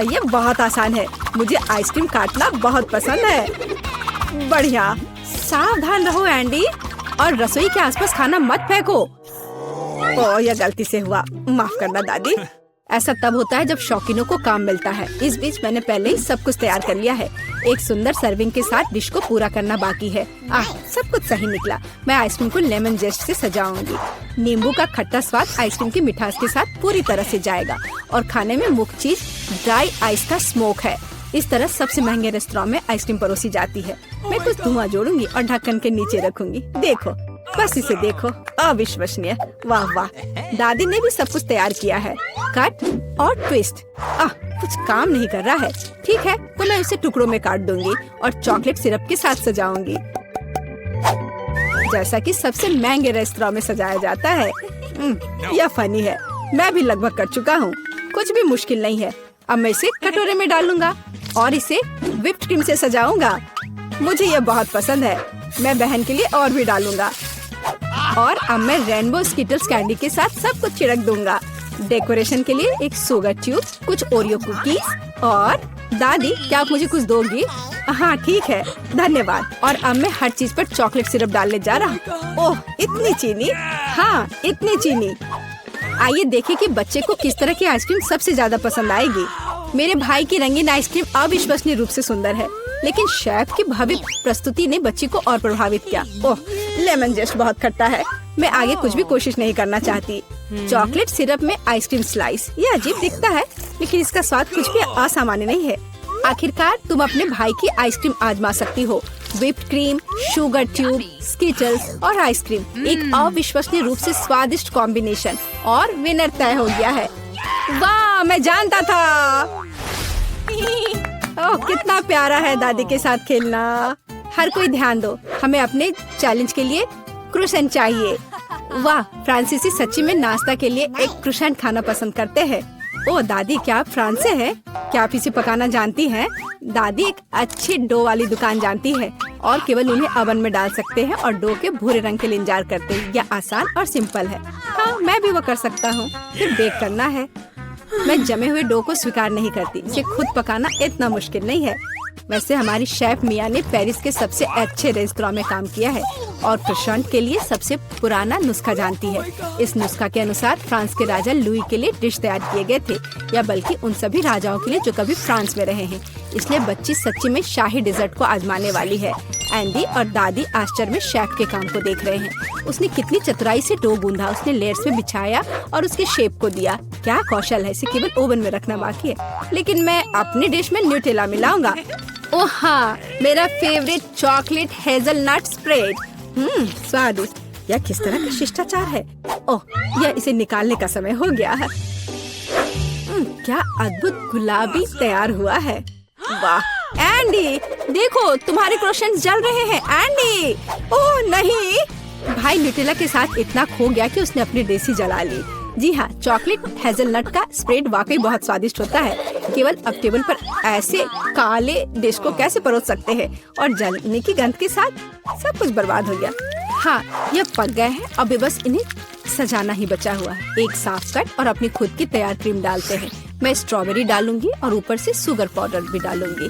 ये बहुत आसान है। मुझे आइसक्रीम काटना बहुत पसंद है। बढ़िया। सावधान रहो एंडी, और रसोई के आसपास खाना मत फेंको। यह गलती से हुआ, माफ करना दादी। ऐसा तब होता है जब शौकीनों को काम मिलता है। इस बीच मैंने पहले ही सब कुछ तैयार कर लिया है। एक सुंदर सर्विंग के साथ डिश को पूरा करना बाकी है। सब कुछ सही निकला। मैं आइसक्रीम को लेमन जेस्ट से सजाऊंगी। नींबू का खट्टा स्वाद आइसक्रीम की मिठास के साथ पूरी तरह से जाएगा और खाने में मुख्य चीज ड्राई आइस का स्मोक है। इस तरह सबसे महंगे रेस्तरां में आइसक्रीम परोसी जाती है। मैं कुछ धुआं जोड़ूंगी और ढक्कन के नीचे रखूंगी। देखो, बस इसे देखो, अविश्वसनीय। वाह वाह, दादी ने भी सब कुछ तैयार किया है। कट और ट्विस्ट। कुछ काम नहीं कर रहा है। ठीक है, तो मैं उसे टुकड़ों में काट दूंगी और चॉकलेट सिरप के साथ सजाऊंगी, जैसा कि सबसे महंगे रेस्तरां में सजाया जाता है। यह फनी है। मैं भी लगभग कर चुका हूँ। कुछ भी मुश्किल नहीं है। अब मैं इसे कटोरे में डालूंगा और इसे व्हिप्ड क्रीम से सजाऊंगा। मुझे यह बहुत पसंद है। मैं बहन के लिए और भी डालूंगा। और अब मैं रेनबो स्किटल्स कैंडी के साथ सब कुछ छिड़क दूंगा। डेकोरेशन के लिए एक शुगर ट्यूब, कुछ ओरियो कुकीज। और दादी, क्या आप मुझे कुछ दोगी? हाँ ठीक है, धन्यवाद। और अब मैं हर चीज पर चॉकलेट सिरप डालने जा रहा हूँ। ओह, इतनी चीनी। हाँ, इतनी चीनी। आइए देखें कि बच्चे को किस तरह की आइसक्रीम सबसे ज्यादा पसंद आएगी। मेरे भाई की रंगीन आइसक्रीम अविश्वसनीय रूप से सुंदर है, लेकिन शेफ की भव्य प्रस्तुति ने बच्ची को और प्रभावित किया। ओह, लेमन जेस्ट बहुत खट्टा है। मैं आगे कुछ भी कोशिश नहीं करना चाहती। चॉकलेट सिरप में आइसक्रीम स्लाइस, ये अजीब दिखता है, लेकिन इसका स्वाद कुछ भी असामान्य नहीं है। आखिरकार तुम अपने भाई की आइसक्रीम आजमा सकती हो। Whipped cream, sugar tube, Skittles और आइसक्रीम, एक अविश्वसनीय रूप से स्वादिष्ट कॉम्बिनेशन। और विनर तय हो गया है। वाह, मैं जानता था। ओह, कितना प्यारा है दादी के साथ खेलना। हर कोई ध्यान दो, हमें अपने चैलेंज के लिए क्रोसेंट चाहिए। वाह, फ्रांसीसी सच्ची में नाश्ता के लिए एक क्रोसेंट खाना पसंद करते हैं। ओ दादी, क्या आप फ्रांस से हैं? क्या आप इसे पकाना जानती हैं? दादी एक अच्छी डो वाली दुकान जानती है और केवल उन्हें ओवन में डाल सकते हैं और डो के भूरे रंग के लिए इंतजार करते हैं। यह आसान और सिंपल है। हाँ, मैं भी वो कर सकता हूँ। फिर बेक करना है। मैं जमे हुए डो को स्वीकार नहीं करती। इसे खुद पकाना इतना मुश्किल नहीं है। वैसे हमारी शेफ मिया ने पेरिस के सबसे अच्छे रेस्टोरेंट में काम किया है और क्रोसेंट के लिए सबसे पुराना नुस्खा जानती है। इस नुस्खा के अनुसार फ्रांस के राजा लुई के लिए डिश तैयार किए गए थे, या बल्कि उन सभी राजाओं के लिए जो कभी फ्रांस में रहे हैं। इसलिए बच्ची सच्ची में शाही डिजर्ट को आजमाने वाली है। एंडी और दादी आश्चर्य में शेफ के काम को देख रहे हैं। उसने कितनी चतुराई से डो गूंधा, उसने लेयर्स में बिछाया और उसके शेप को दिया। क्या कौशल है, इसे केवल ओवन में रखना बाकी है। लेकिन मैं अपनी डिश में न्यूटेला मिलाऊंगा। ओह हाँ, मेरा फेवरेट चॉकलेट हेजलनट स्प्रेड। स्वादिष्ट। यह किस तरह का शिष्टाचार है। ओह, यह इसे निकालने का समय हो गया है। क्या अद्भुत गुलाबी तैयार हुआ है। वाह एंडी, देखो तुम्हारे क्रोसेंट्स जल रहे हैं। एंडी, ओह नहीं, भाई न्यूटेला के साथ इतना खो गया कि उसने अपनी देसी जला ली। जी हाँ, चॉकलेट हेजलनट का स्प्रेड वाकई बहुत स्वादिष्ट होता है। केवल अब टेबल पर ऐसे काले डिश को कैसे परोस सकते हैं, और जलने की गंध के साथ सब कुछ बर्बाद हो गया। हाँ, यह पक गए हैं। अब बस इन्हें सजाना ही बचा हुआ है। एक साफ कट और अपनी खुद की तैयार क्रीम डालते हैं। मैं स्ट्रॉबेरी डालूंगी और ऊपर से शुगर पाउडर भी डालूंगी।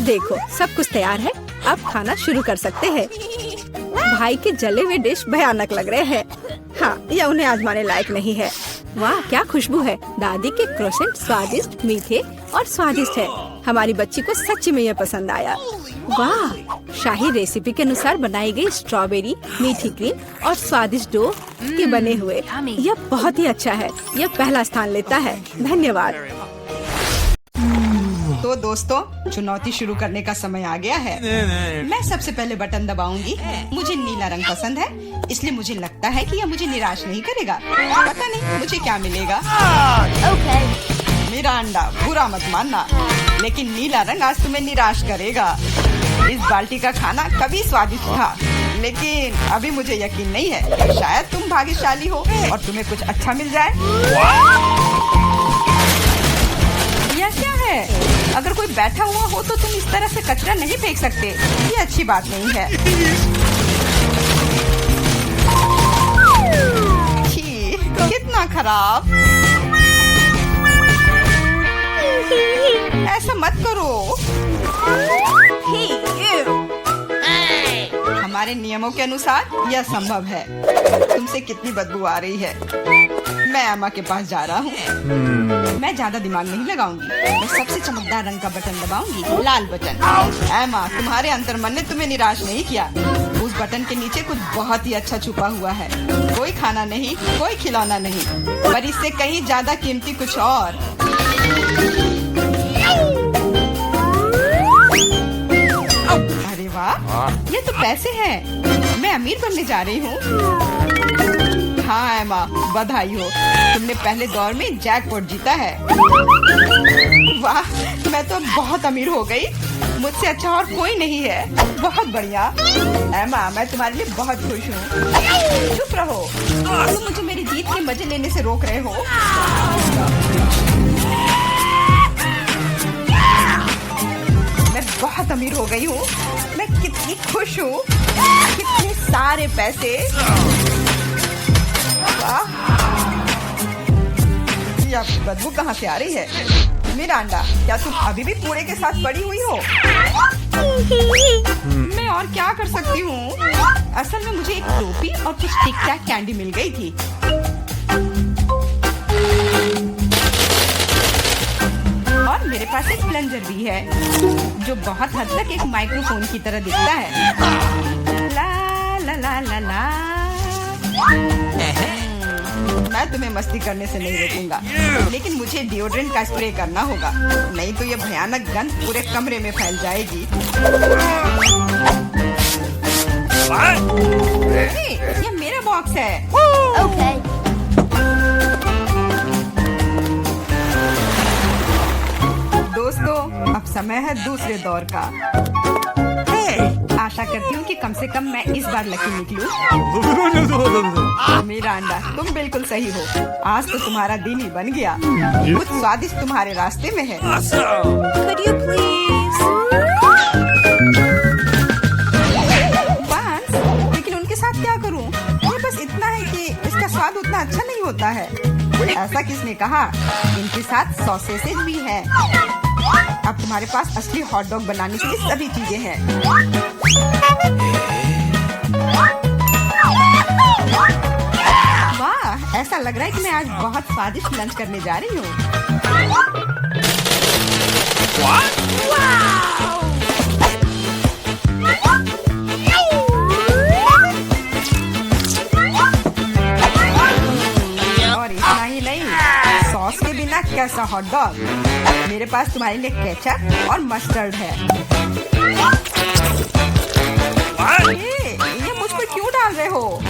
देखो, सब कुछ तैयार है। अब खाना शुरू कर सकते हैं। भाई के जले हुए डिश भयानक लग रहे हैं। हाँ, यह उन्हें आजमाने लायक नहीं है। वाह, क्या खुशबू है। दादी के क्रोसेंट स्वादिष्ट, मीठे और स्वादिष्ट है। हमारी बच्ची को सच्ची में यह पसंद आया। वाह, शाही रेसिपी के अनुसार बनाई गई स्ट्रॉबेरी, मीठी क्रीम और स्वादिष्ट डो के बने हुए। यह बहुत ही अच्छा है। यह पहला स्थान लेता है। धन्यवाद। तो दोस्तों, चुनौती शुरू करने का समय आ गया है। मैं सबसे पहले बटन दबाऊंगी। मुझे नीला रंग पसंद है, इसलिए मुझे लगता है कि यह मुझे निराश नहीं करेगा। पता नहीं मुझे क्या मिलेगा। मेरा अंडा, बुरा मत मानना, लेकिन नीला रंग आज तुम्हें निराश करेगा। इस बाल्टी का खाना कभी स्वादिष्ट था, लेकिन अभी मुझे यकीन नहीं है। शायद तुम भाग्यशाली हो और तुम्हें कुछ अच्छा मिल जाए। यह क्या है? अगर कोई बैठा हुआ हो तो तुम इस तरह से कचरा नहीं फेंक सकते। ये अच्छी बात नहीं है। छी, कितना खराब। ऐसा मत करो। हमारे नियमों के अनुसार यह संभव है। तुमसे कितनी बदबू आ रही है। मैं एमा के पास जा रहा हूँ। मैं ज्यादा दिमाग नहीं लगाऊंगी। मैं सबसे चमकदार रंग का बटन दबाऊंगी, लाल बटन। एमा, तुम्हारे अंतर्मन ने तुम्हें निराश नहीं किया। उस बटन के नीचे कुछ बहुत ही अच्छा छुपा हुआ है। कोई खाना नहीं, कोई खिलौना नहीं, पर इससे कहीं ज्यादा कीमती कुछ और। अरे वाह, ये तो पैसे हैं। मैं अमीर बनने जा रही हूँ। हाँ एमा, बधाई हो, तुमने पहले दौर में जैकपॉट जीता है। वाह, मैं तो बहुत अमीर हो गई। मुझसे अच्छा और कोई नहीं है। बहुत बढ़िया एमा, मैं तुम्हारे लिए बहुत खुश हूँ। चुप रहो, तुम मुझे मेरी जीत के मजे लेने से रोक रहे हो। मैं बहुत अमीर हो गई हूँ। मैं कितनी खुश हूँ। कितने सारे पैसे। ये बदबू कहाँ से आ रही है? मेरा अंडा, क्या तुम अभी भी कूड़े के साथ पड़ी हुई हो? मैं और क्या कर सकती हूँ? असल में मुझे एक टोपी और कुछ टिक टैक कैंडी मिल गई थी। और मेरे पास एक प्लंजर भी है, जो बहुत हद तक एक माइक्रोफोन की तरह दिखता है। ला ला ला ला ला। मैं तुम्हें मस्ती करने से नहीं रोकूंगा, लेकिन मुझे डिओड्रेंट का स्प्रे करना होगा, नहीं तो ये भयानक गंध पूरे कमरे में फैल जाएगी। ये मेरा बॉक्स है। Okay. दोस्तों, अब समय है दूसरे दौर का। हे आशा करती हूँ कि कम से कम मैं इस बार लकी निकलूं। मिरांडा, तुम बिल्कुल सही हो। आज तो तुम्हारा दिन ही बन गया। कुछ स्वादिष्ट तुम्हारे रास्ते में है। Could you please? बांस, लेकिन उनके साथ क्या करूं? ये बस इतना है कि इसका स्वाद उतना अच्छा नहीं होता है। ऐसा किसने कहा? इनके साथ सॉसेसेज भी है। अब तुम्हारे पास असली हॉट डॉग बनाने के लिए सभी चीजें हैं। वाह, ऐसा लग रहा है कि मैं आज बहुत स्वादिष्ट लंच करने जा रही हूँ। और इतना ही नहीं, सॉस के बिना कैसा हॉट डॉग। मेरे पास तुम्हारे लिए केचप और मस्टर्ड है। ये मुझ पर क्यों डाल रहे हो?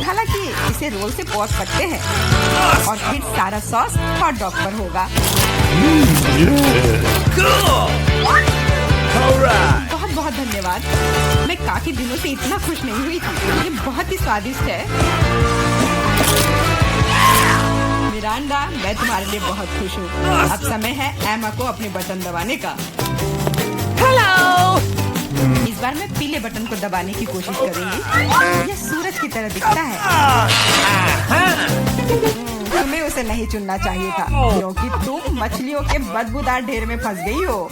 हालांकि इसे रोल से पोंछ सकते हैं और फिर सारा सॉस हॉट डॉग पर होगा। बहुत बहुत धन्यवाद। मैं काफी दिनों से इतना खुश नहीं हुई थी। ये बहुत ही स्वादिष्ट है। मिरांडा, मैं तुम्हारे लिए बहुत खुश हूँ। अब समय है एमा को अपने बटन दबाने का। इस बार मैं पीले बटन को दबाने की कोशिश करूंगी। यह सूरज की तरह दिखता है। तुम्हें उसे नहीं चुनना चाहिए था, क्योंकि तुम मछलियों के बदबूदार ढेर में फंस गई हो।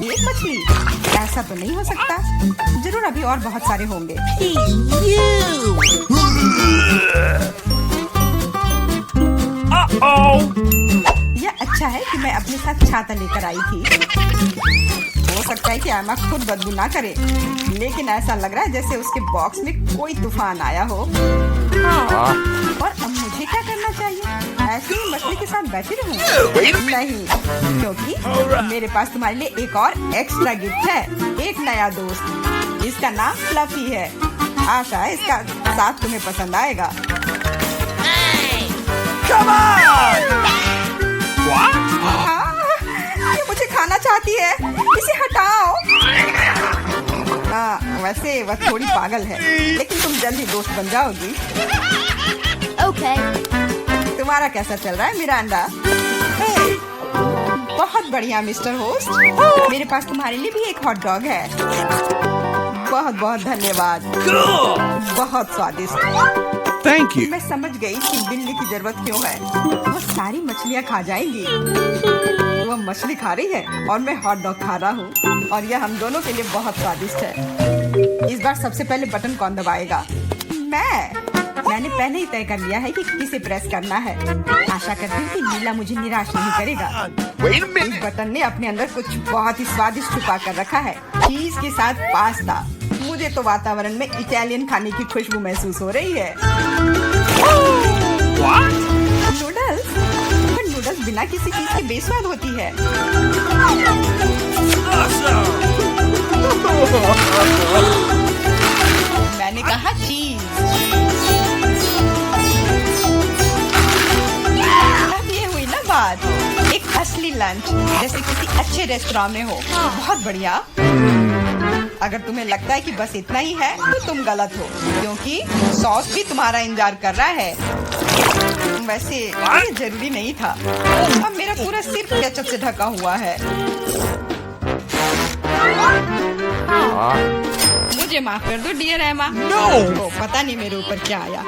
एक मछली? ऐसा तो नहीं हो सकता। जरूर अभी और बहुत सारे होंगे। यह अच्छा है कि मैं अपने साथ छाता लेकर आई थी। हो सकता है कि एमा खुद बदबू ना करे, लेकिन ऐसा लग रहा है जैसे उसके बॉक्स में कोई तूफान आया हो। और अब मुझे क्या करना चाहिए? ऐसे ही मछली के साथ बैठी रहूं? नहीं, क्योंकि मेरे पास तुम्हारे लिए एक और एक्स्ट्रा गिफ्ट है। एक नया दोस्त। इसका नाम फ्लफी है। आशा है इसका साथ तुम्हें पसंद आएगा। ये मुझे खाना चाहती है। इसे हटाओ। वैसे वह थोड़ी पागल है, लेकिन तुम जल्दी दोस्त बन जाओगी। Okay. तुम्हारा कैसा चल रहा है मिरांडा? बहुत बढ़िया मिस्टर होस्ट। मेरे पास तुम्हारे लिए भी एक हॉट डॉग है। बहुत बहुत धन्यवाद। बहुत स्वादिष्ट। Thank you. मैं समझ गई कि बिल्ली की जरूरत क्यों है। वो सारी मछलियाँ खा जाएंगी। वो मछली खा रही है और मैं हॉट डॉग खा रहा हूँ, और यह हम दोनों के लिए बहुत स्वादिष्ट है। इस बार सबसे पहले बटन कौन दबाएगा? मैंने पहले ही तय कर लिया है कि किसे प्रेस करना है। आशा करती हूँ कि नीला मुझे निराश नहीं करेगा। इस बटन ने अपने अंदर कुछ बहुत ही स्वादिष्ट छुपा कर रखा है। चीज के साथ पास्ता। मुझे तो वातावरण में इटालियन खाने की खुशबू महसूस हो रही है। नूडल्स? पर नूडल्स बिना किसी चीज के बेस्वाद होती है। मैंने कहा चीज। अब ये हुई ना बात। एक असली लंच जैसे किसी अच्छे रेस्टोरेंट में हो। बहुत बढ़िया। अगर तुम्हें लगता है कि बस इतना ही है तो तुम गलत हो, क्योंकि सॉस भी तुम्हारा इंतजार कर रहा है। वैसे ये जरूरी नहीं था। अब मेरा पूरा सिर केचप से ढका हुआ है। मुझे माफ कर दो डियर एमा। तो पता नहीं मेरे ऊपर क्या आया।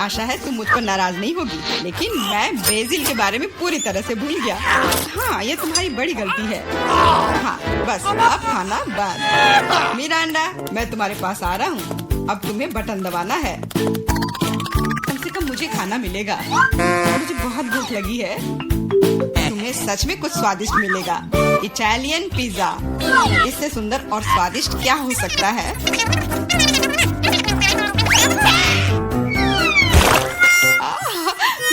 आशा है तुम मुझ पर नाराज नहीं होगी, लेकिन मैं बेसिल के बारे में पूरी तरह से भूल गया। हाँ, ये तुम्हारी बड़ी गलती है। हाँ, बस अब खाना बंद। मिरांडा, मैं तुम्हारे पास आ रहा हूँ। अब तुम्हें बटन दबाना है। कम से कम मुझे खाना मिलेगा। मुझे बहुत भूख लगी है। तुम्हें सच में कुछ स्वादिष्ट मिलेगा। Italian pizza. इससे सुंदर और स्वादिष्ट क्या हो सकता है?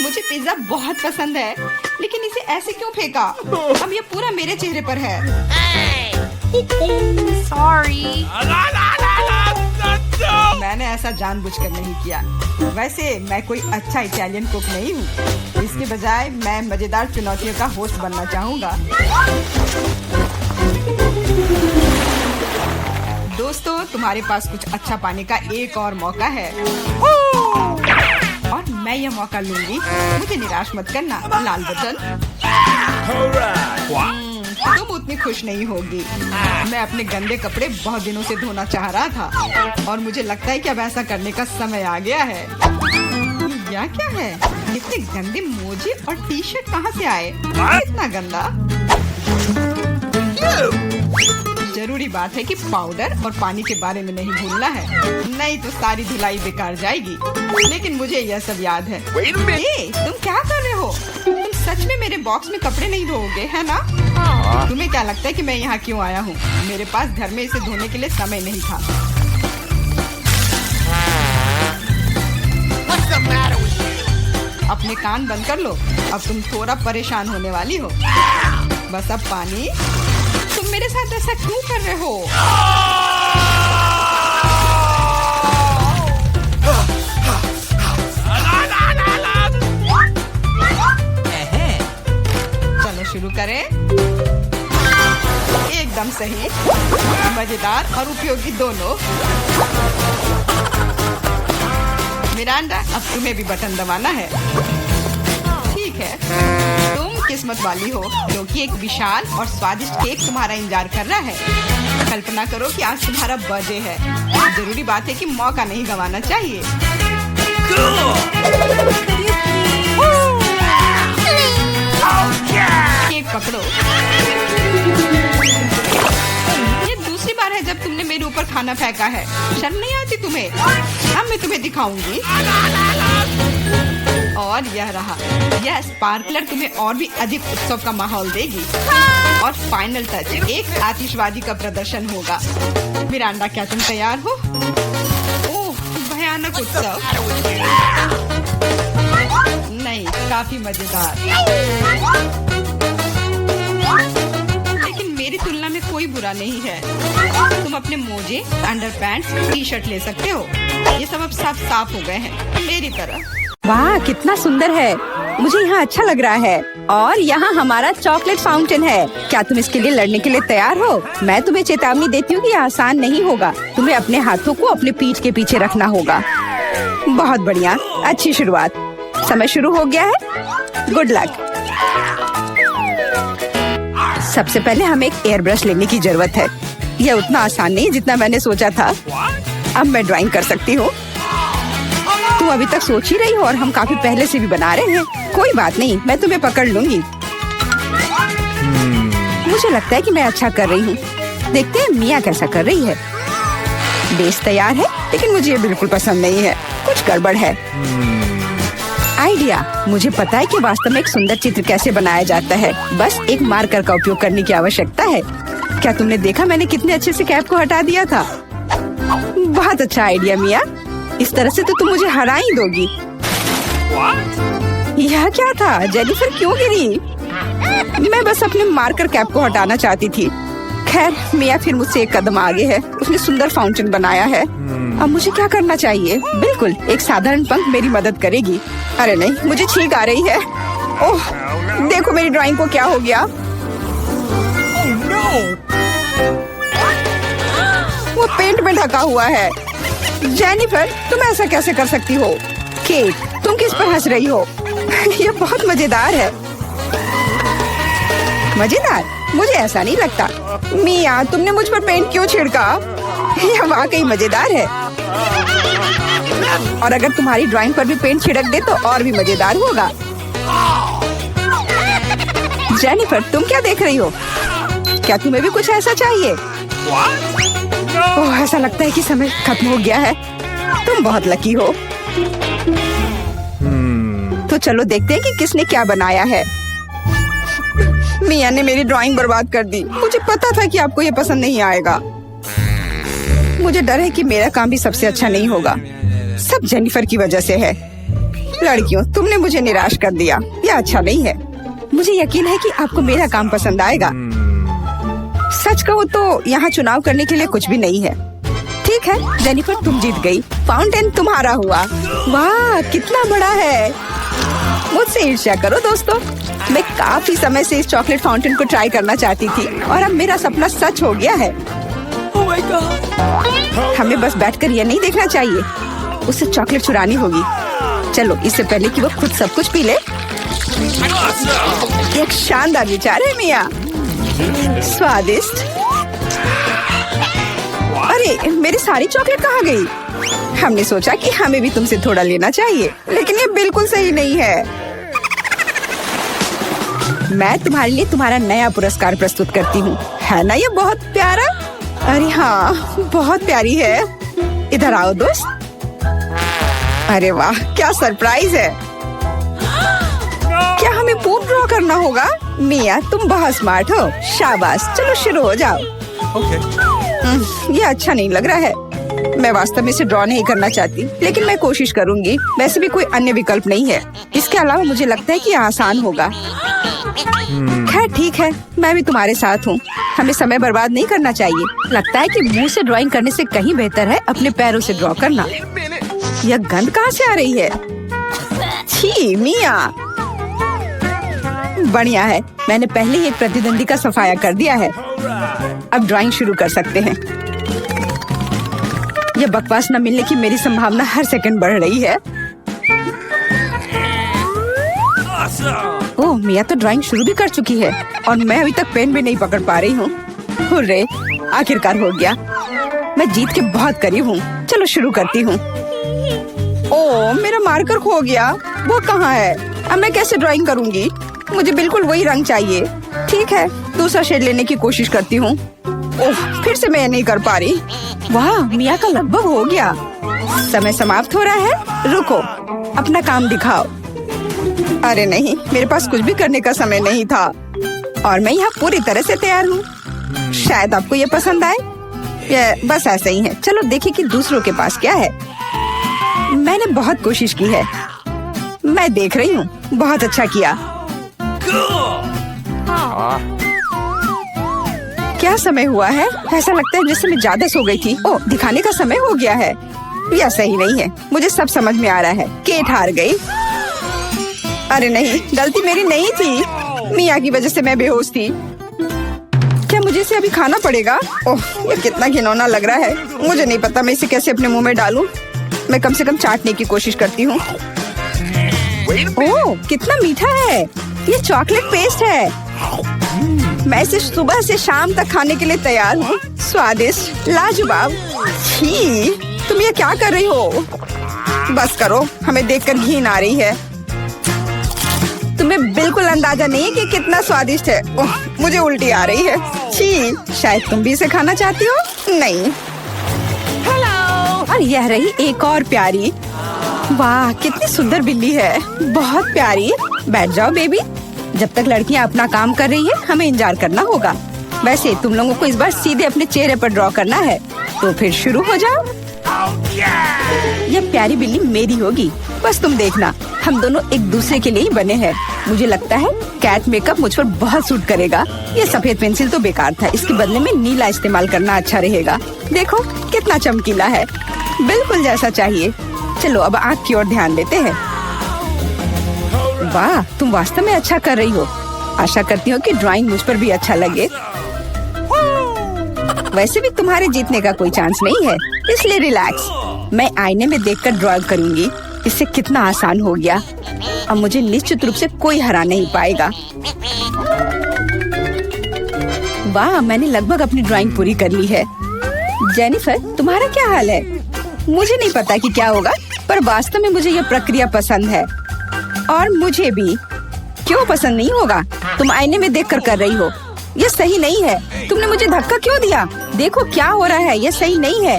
मुझे पिज्जा बहुत पसंद है, लेकिन इसे ऐसे क्यों फेंका? अब ये पूरा मेरे चेहरे पर है। Sorry. मैंने ऐसा जानबूझकर नहीं किया। वैसे मैं कोई अच्छा इटालियन कुक नहीं हूँ। इसके बजाय मैं मजेदार चुनौतियों का होस्ट बनना चाहूँगा। दोस्तों, तुम्हारे पास कुछ अच्छा पाने का एक और मौका है और मैं यह मौका लूंगी। मुझे निराश मत करना, लाल बटन। तुम उतनी खुश नहीं होगी। मैं अपने गंदे कपड़े बहुत दिनों से धोना चाह रहा था और मुझे लगता है कि अब ऐसा करने का समय आ गया है। यह क्या है? इतने गंदे मोजे और टी शर्ट कहाँ से आए? इतना गंदा। जरूरी बात है कि पाउडर और पानी के बारे में नहीं भूलना है, नहीं तो सारी धुलाई बेकार जाएगी। लेकिन मुझे यह सब याद है। तुम क्या कर रहे हो? तुम सच में मेरे बॉक्स में कपड़े नहीं धोओगे, है ना? तुम्हें क्या लगता है कि मैं यहाँ क्यों आया हूँ? मेरे पास घर में इसे धोने के लिए समय नहीं था। अपने कान बंद कर लो। अब तुम थोड़ा परेशान होने वाली हो। बस अब पानी। तुम मेरे साथ ऐसा क्यों कर रहे हो? चलो शुरू करें। एकदम सही, मजेदार और उपयोगी दोनों। मिरांडा, अब तुम्हें भी बटन दबाना है। ठीक है, तुम किस्मत वाली हो क्योंकि एक विशाल और स्वादिष्ट केक तुम्हारा इंतजार कर रहा है। कल्पना करो कि आज तुम्हारा बर्थडे है। जरूरी बात है कि मौका नहीं गंवाना चाहिए। केक पकड़ो। ये दूसरी बार है जब तुमने मेरे ऊपर खाना फेंका है। शर्म नहीं आती तुम्हें? अब मैं तुम्हें दिखाऊंगी। और यह रहा। यह स्पार्कलर तुम्हें और भी अधिक उत्सव का माहौल देगी। और फाइनल टच, एक आतिशबाजी का प्रदर्शन होगा। मिरांडा, क्या तुम तैयार हो? ओह, भयानक उत्सव। नहीं, काफी मजेदार। लेकिन मेरी तुलना में कोई बुरा नहीं है। तुम अपने मोजे, अंडरपैंट्स, टी शर्ट ले सकते हो। ये सब अब सब साफ हो गए हैं मेरी तरह। वाह, कितना सुंदर है। मुझे यहाँ अच्छा लग रहा है। और यहाँ हमारा चॉकलेट फाउंटेन है। क्या तुम इसके लिए लड़ने के लिए तैयार हो? मैं तुम्हें चेतावनी देती हूँ कि यह आसान नहीं होगा। तुम्हें अपने हाथों को अपने पीठ के पीछे रखना होगा। बहुत बढ़िया, अच्छी शुरुआत। समय शुरू हो गया है। Good luck. सबसे पहले हमें एक एयर ब्रश लेने की जरूरत है। यह उतना आसान नहीं जितना मैंने सोचा था। अब मैं ड्राइंग कर सकती हूँ। तुम अभी तक सोच ही रही हो और हम काफी पहले से भी बना रहे हैं। कोई बात नहीं, मैं तुम्हें पकड़ लूंगी। मुझे लगता है कि मैं अच्छा कर रही हूँ। देखते हैं मिया कैसा कर रही है। बेस तैयार है, लेकिन मुझे ये बिल्कुल पसंद नहीं है। कुछ गड़बड़ है। आइडिया, मुझे पता है कि वास्तव में एक सुंदर चित्र कैसे बनाया जाता है। बस एक मार्कर का उपयोग करने की आवश्यकता है। क्या तुमने देखा मैंने कितने अच्छे से कैप को हटा दिया था? बहुत अच्छा आइडिया मिया। इस तरह से तो तुम मुझे हरा ही दोगी। यह क्या था? जेनिफर क्यों गिरी? मैं बस अपने मार्कर कैप को हटाना चाहती थी। खैर, मिया फिर मुझसे एक कदम आगे है। उसने सुंदर फाउंटेन बनाया है। अब मुझे क्या करना चाहिए? बिल्कुल, एक साधारण पंख मेरी मदद करेगी। अरे नहीं, मुझे छींक आ रही है। ओह, देखो मेरी ड्राइंग को क्या हो गया। वो पेंट में ढका हुआ है। जेनिफर, तुम ऐसा कैसे कर सकती हो? केक, तुम किस पर हंस रही हो? ये बहुत मजेदार है। मजेदार? मुझे ऐसा नहीं लगता। मिया, तुमने मुझ पर पेंट क्यों छिड़का? यह वाकई मजेदार है। और अगर तुम्हारी ड्राइंग पर भी पेंट छिड़क दे तो और भी मजेदार होगा। जेनिफर, तुम क्या देख रही हो? क्या तुम्हें भी कुछ ऐसा चाहिए? ओह, ऐसा लगता है कि समय खत्म हो गया है। तुम बहुत लकी हो। तो चलो देखते हैं कि किसने क्या बनाया है। मिया ने मेरी ड्राइंग बर्बाद कर दी। मुझे पता था कि आपको ये पसंद नहीं आएगा। मुझे डर है कि मेरा काम भी सबसे अच्छा नहीं होगा। सब जेनिफर की वजह से है। लड़कियों, तुमने मुझे निराश कर दिया। यह अच्छा नहीं है। मुझे यकीन है कि आपको मेरा काम पसंद आएगा। सच कहो तो यहाँ चुनाव करने के लिए कुछ भी नहीं है। ठीक ठीक है जेनिफर, तुम जीत गई। फाउंटेन तुम्हारा हुआ। वाह कितना बड़ा है। मुझसे ईर्ष्या करो दोस्तों। मैं काफी समय से इस चॉकलेट फाउंटेन को ट्राई करना चाहती थी और अब मेरा सपना सच हो गया है। हमें बस बैठकर यह नहीं देखना चाहिए, उसे चॉकलेट चुरानी होगी। चलो इससे पहले कि वो खुद सब कुछ पी ले। एक शानदार विचार है मिया। स्वादिष्ट। अरे मेरी सारी चॉकलेट कहाँ गई? हमने सोचा कि हमें भी तुमसे थोड़ा लेना चाहिए, लेकिन ये बिल्कुल सही नहीं है। मैं तुम्हारे लिए तुम्हारा नया पुरस्कार प्रस्तुत करती हूँ। है ना ये बहुत प्यारा? अरे हाँ बहुत प्यारी है। इधर आओ दोस्त। अरे वाह क्या सरप्राइज है। क्या हमें पूल ड्रॉ करना होगा? मिया तुम बहुत स्मार्ट हो। शाबाश, चलो शुरू हो जाओ। ये अच्छा नहीं लग रहा है। मैं वास्तव में इसे ड्रॉ नहीं करना चाहती, लेकिन मैं कोशिश करूंगी। वैसे भी कोई अन्य विकल्प नहीं है। इसके अलावा मुझे लगता है कि ये आसान होगा। खैर ठीक है, मैं भी तुम्हारे साथ हूँ। हमें समय बर्बाद नहीं करना चाहिए। लगता है कि मुंह से ड्राइंग करने से कहीं बेहतर है अपने पैरों से ड्रॉ करना। यह गंध कहाँ से आ रही है? छी मिया। बढ़िया है, मैंने पहले ही एक प्रतिद्वंदी का सफाया कर दिया है। अब ड्राइंग शुरू कर सकते हैं। यह बकवास न मिलने की मेरी संभावना हर सेकंड बढ़ रही है। ओह मिया तो ड्राइंग शुरू भी कर चुकी है और मैं अभी तक पेन भी नहीं पकड़ पा रही हूँ। हुर्रे, आखिरकार हो गया। मैं जीत के बहुत करीब हूँ। चलो शुरू करती हूँ। ओह मेरा मार्कर खो गया। वो कहाँ है? अब मैं कैसे ड्राइंग करूँगी? मुझे बिल्कुल वही रंग चाहिए। ठीक है, दूसरा शेड लेने की कोशिश करती हूँ। ओह फिर से मैं नहीं कर पा रही। वाह मिया का लगभग हो गया। समय समाप्त हो रहा है। रुको, अपना काम दिखाओ। अरे नहीं, मेरे पास कुछ भी करने का समय नहीं था और मैं यहाँ पूरी तरह से तैयार हूँ। शायद आपको ये पसंद आए। ये बस ऐसे ही है। चलो देखें कि दूसरों के पास क्या है। मैंने बहुत कोशिश की है। मैं देख रही हूँ। बहुत अच्छा किया। क्या समय हुआ है? ऐसा लगता है जैसे मैं ज्यादा सो गई थी। ओह दिखाने का समय हो गया है। यह सही नहीं है। मुझे सब समझ में आ रहा है। केट हार गई। अरे नहीं, गलती मेरी नहीं थी। मिया की वजह से मैं बेहोश थी। क्या मुझे इसे अभी खाना पड़ेगा? ओह ये कितना घिनौना लग रहा है। मुझे नहीं पता मैं इसे कैसे अपने मुंह में डालूं। मैं कम से कम चाटने की कोशिश करती हूँ। ओह कितना मीठा है। ये चॉकलेट पेस्ट है। मैं इसे सुबह से शाम तक खाने के लिए तैयार हूँ। स्वादिष्ट, लाजवाब। छी, तुम ये क्या कर रही हो? बस करो, हमें देखकर घिन आ रही है। तुम्हें बिल्कुल अंदाजा नहीं है कि कितना स्वादिष्ट है। ओह मुझे उल्टी आ रही है। छी, शायद तुम भी इसे खाना चाहती हो? नहीं। हेलो। और यह रही एक और प्यारी। वाह कितनी सुंदर बिल्ली है। बहुत प्यारी। बैठ जाओ बेबी। जब तक लड़कियां अपना काम कर रही है हमें इंतजार करना होगा। वैसे तुम लोगों को इस बार सीधे अपने चेहरे पर ड्रॉ करना है, तो फिर शुरू हो जाओ। यह प्यारी बिल्ली मेरी होगी। बस तुम देखना, हम दोनों एक दूसरे के लिए ही बने हैं। मुझे लगता है कैट मेकअप मुझ पर बहुत सूट करेगा। ये सफेद पेंसिल तो बेकार था। इसके बदले में नीला इस्तेमाल करना अच्छा रहेगा। देखो कितना चमकीला है। बिल्कुल जैसा चाहिए। चलो अब आँख की ओर ध्यान देते हैं। वाह तुम वास्तव में अच्छा कर रही हो। आशा करती हूँ कि ड्राइंग मुझ पर भी अच्छा लगे। वैसे भी तुम्हारे जीतने का कोई चांस नहीं है, इसलिए रिलैक्स। मैं आईने में देखकर ड्रॉ करूंगी। इससे कितना आसान हो गया। अब मुझे निश्चित रूप से कोई हरा नहीं पाएगा। वाह मैंने लगभग अपनी ड्राइंग पूरी कर ली है। जेनिफर तुम्हारा क्या हाल है? मुझे नहीं पता कि क्या होगा, पर वास्तव में मुझे यह प्रक्रिया पसंद है। और मुझे भी। क्यों पसंद नहीं होगा? तुम आईने में देखकर कर रही हो। यह सही नहीं है। तुमने मुझे धक्का क्यों दिया? देखो क्या हो रहा है। यह सही नहीं है।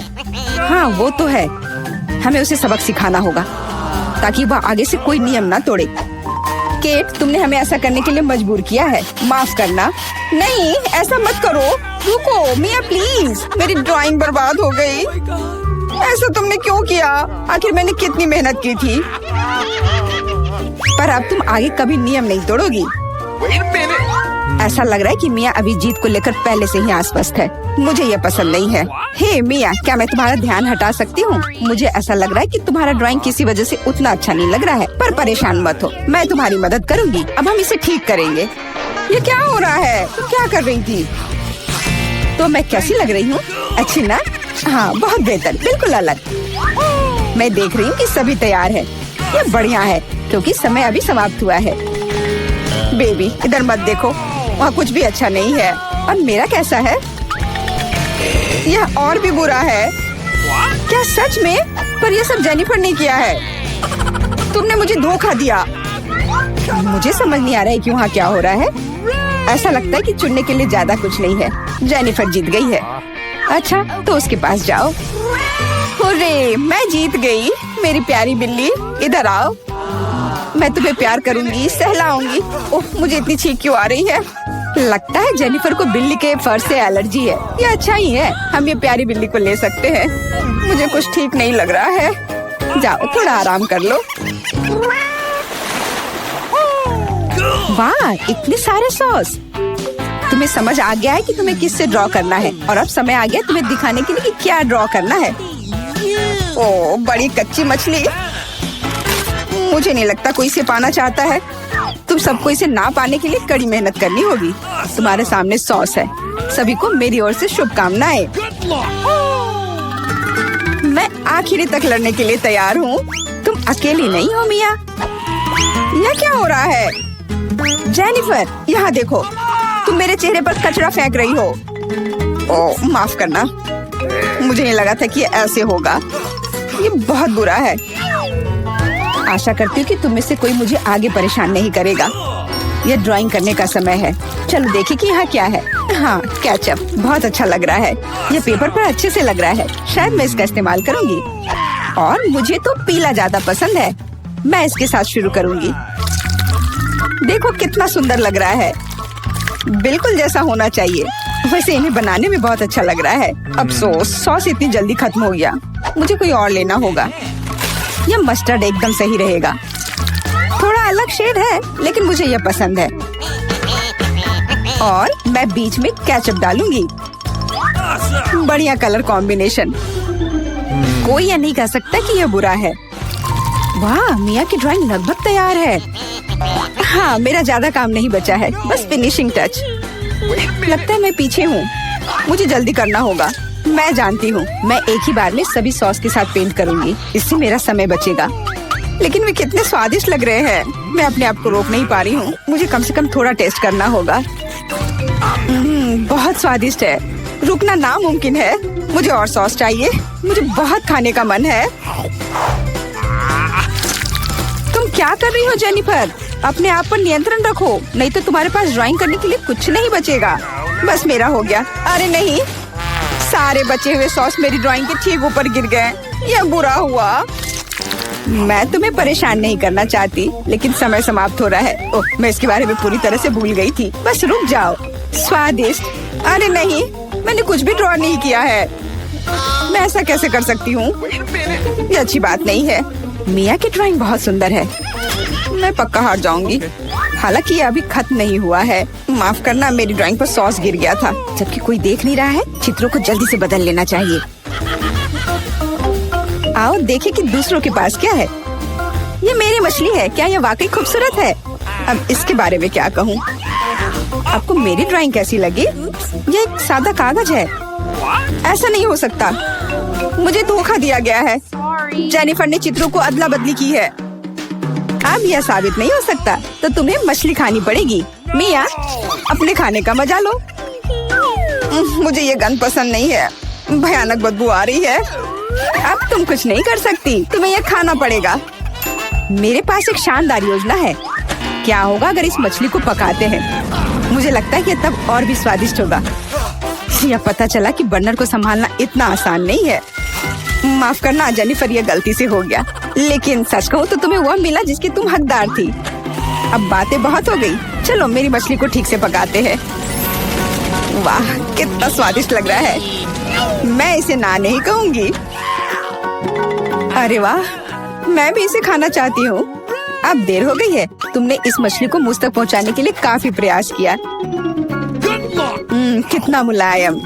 हाँ वो तो है। हमें उसे सबक सिखाना होगा ताकि वह आगे से कोई नियम ना तोड़े। केट तुमने हमें ऐसा करने के लिए मजबूर किया है। माफ करना। नहीं ऐसा मत करो। रुको मिया प्लीज। मेरी ड्राइंग बर्बाद हो गई। ऐसा तुमने क्यों किया? आखिर मैंने कितनी मेहनत की थी। पर अब तुम आगे कभी नियम नहीं तोड़ोगी। ऐसा लग रहा है कि मिया अभी जीत को लेकर पहले से ही आश्वस्त है। मुझे ये पसंद नहीं है। हे मिया, क्या मैं तुम्हारा ध्यान हटा सकती हूँ? मुझे ऐसा लग रहा है कि तुम्हारा ड्राइंग किसी वजह से उतना अच्छा नहीं लग रहा है, पर परेशान मत हो, मैं तुम्हारी मदद करूँगी। अब हम इसे ठीक करेंगे। ये क्या हो रहा है? तुम क्या कर रही थी? तो मैं कैसी लग रही हूँ? अच्छी ना? हाँ, बहुत बेहतर, बिल्कुल अलग। मैं देख रही हूँ कि सभी तैयार है। ये बढ़िया है क्योंकि समय अभी समाप्त हुआ है। बेबी, इधर मत देखो, वहाँ कुछ भी अच्छा नहीं है। और मेरा कैसा है? यह और भी बुरा है। क्या सच में? पर यह सब जेनिफर ने किया है। तुमने मुझे धोखा दिया। मुझे समझ नहीं आ रहा है कि वहाँ क्या हो रहा है। ऐसा लगता है कि चुनने के लिए ज्यादा कुछ नहीं है। जेनिफर जीत गई है। अच्छा, तो उसके पास जाओ। हुर्रे, मैं जीत गई। मेरी प्यारी बिल्ली, इधर आओ। मैं तुम्हें प्यार करूंगी, सहलाऊंगी। ओह, मुझे इतनी छींक क्यों आ रही है? लगता है जेनिफर को बिल्ली के फर से एलर्जी है। ये अच्छा ही है, हम ये प्यारी बिल्ली को ले सकते हैं। मुझे कुछ ठीक नहीं लग रहा है। जाओ, थोड़ा आराम कर लो। वाह, इतने सारे सॉस। तुम्हें समझ आ गया है कि तुम्हें किससे ड्रॉ करना है, और अब समय आ गया तुम्हें दिखाने के लिए कि क्या ड्रॉ करना है। ओह, बड़ी कच्ची मछली। मुझे नहीं लगता कोई इसे पाना चाहता है। तुम सबको इसे ना पाने के लिए कड़ी मेहनत करनी होगी। तुम्हारे सामने सॉस है। सभी को मेरी ओर से शुभकामनाएं। मैं आखिरी तक लड़ने के लिए तैयार हूँ। तुम अकेली नहीं हो मिया। यह क्या हो रहा है? जेनिफर, यहाँ देखो, तुम मेरे चेहरे पर कचरा फेंक रही हो। ओह, माफ करना, मुझे नहीं लगा था कि ऐसे होगा। ये बहुत बुरा है। आशा करती हूँ कि तुम में से कोई मुझे आगे परेशान नहीं करेगा। यह ड्राइंग करने का समय है। चलो देखिए कि यहाँ क्या है। हाँ, केचप बहुत अच्छा लग रहा है। यह पेपर पर अच्छे से लग रहा है। शायद मैं इसका इस्तेमाल करूँगी। और मुझे तो पीला ज्यादा पसंद है। मैं इसके साथ शुरू करूँगी। देखो कितना सुंदर लग रहा है। बिल्कुल जैसा होना चाहिए। वैसे इन्हें बनाने में बहुत अच्छा लग रहा है। अफसोस, सॉस इतनी जल्दी खत्म हो गया। मुझे कोई और लेना होगा। यह मस्टर्ड एकदम सही रहेगा। थोड़ा अलग शेड है, लेकिन मुझे यह पसंद है। और मैं बीच में केचप डालूंगी। बढ़िया कलर कॉम्बिनेशन। कोई यह नहीं कह सकता कि यह बुरा है। वाह, मिया की ड्राइंग लगभग तैयार है। हाँ, मेरा ज्यादा काम नहीं बचा है, बस फिनिशिंग टच। लगता है मैं पीछे हूँ। मुझे जल्दी करना होगा। मैं जानती हूँ, मैं एक ही बार में सभी सॉस के साथ पेंट करूँगी। इससे मेरा समय बचेगा। लेकिन वे कितने स्वादिष्ट लग रहे हैं। मैं अपने आप को रोक नहीं पा रही हूँ। मुझे कम से कम थोड़ा टेस्ट करना होगा। बहुत स्वादिष्ट है। रुकना नामुमकिन है। मुझे और सॉस चाहिए। मुझे बहुत खाने का मन है। तुम क्या कर रही हो जेनिफर? अपने आप पर नियंत्रण रखो, नहीं तो तुम्हारे पास ड्राइंग करने के लिए कुछ नहीं बचेगा। बस मेरा हो गया। अरे नहीं, सारे बचे हुए सॉस मेरी ड्राइंग के ठीक ऊपर गिर गए। यह बुरा हुआ। मैं तुम्हें परेशान नहीं करना चाहती, लेकिन समय समाप्त हो रहा है। ओह, मैं इसके बारे में पूरी तरह से भूल गई थी। बस रुक जाओ। स्वादिष्ट। अरे नहीं, मैंने कुछ भी ड्रॉ नहीं किया है। मैं ऐसा कैसे कर सकती हूँ? ये अच्छी बात नहीं है। मिया की ड्राइंग बहुत सुंदर है। मैं पक्का हार जाऊंगी। हालांकि ये अभी खत्म नहीं हुआ है। माफ करना, मेरी ड्राइंग पर सॉस गिर गया था। जबकि कोई देख नहीं रहा है, चित्रों को जल्दी से बदल लेना चाहिए। आओ देखें कि दूसरों के पास क्या है। ये मेरी मछली है। क्या ये वाकई खूबसूरत है? अब इसके बारे में क्या कहूँ? आपको मेरी ड्राइंग कैसी लगी? ये एक सादा कागज है। ऐसा नहीं हो सकता। मुझे धोखा दिया गया है। जेनिफर ने चित्रों को अदला बदली की है। अब यह साबित नहीं हो सकता, तो तुम्हें मछली खानी पड़ेगी। मिया, अपने खाने का मजा लो। मुझे ये गंध पसंद नहीं है। भयानक बदबू आ रही है। अब तुम कुछ नहीं कर सकती, तुम्हें यह खाना पड़ेगा। मेरे पास एक शानदार योजना है। क्या होगा अगर इस मछली को पकाते हैं? मुझे लगता है कि तब और भी स्वादिष्ट होगा। यह पता चला कि बर्नर को संभालना इतना आसान नहीं है। माफ करना जेनिफर, यह गलती से हो गया। लेकिन सच कहूँ तो तुम्हें वह मिला जिसकी तुम हकदार थी। अब बातें बहुत हो गई। चलो मेरी मछली को ठीक से पकाते हैं। वाह, कितना स्वादिष्ट लग रहा है। मैं इसे ना नहीं कहूँगी। अरे वाह, मैं भी इसे खाना चाहती हूँ। अब देर हो गई है। तुमने इस मछली को मुझ तक पहुँचाने के लिए काफी प्रयास किया। कितना मुलायम।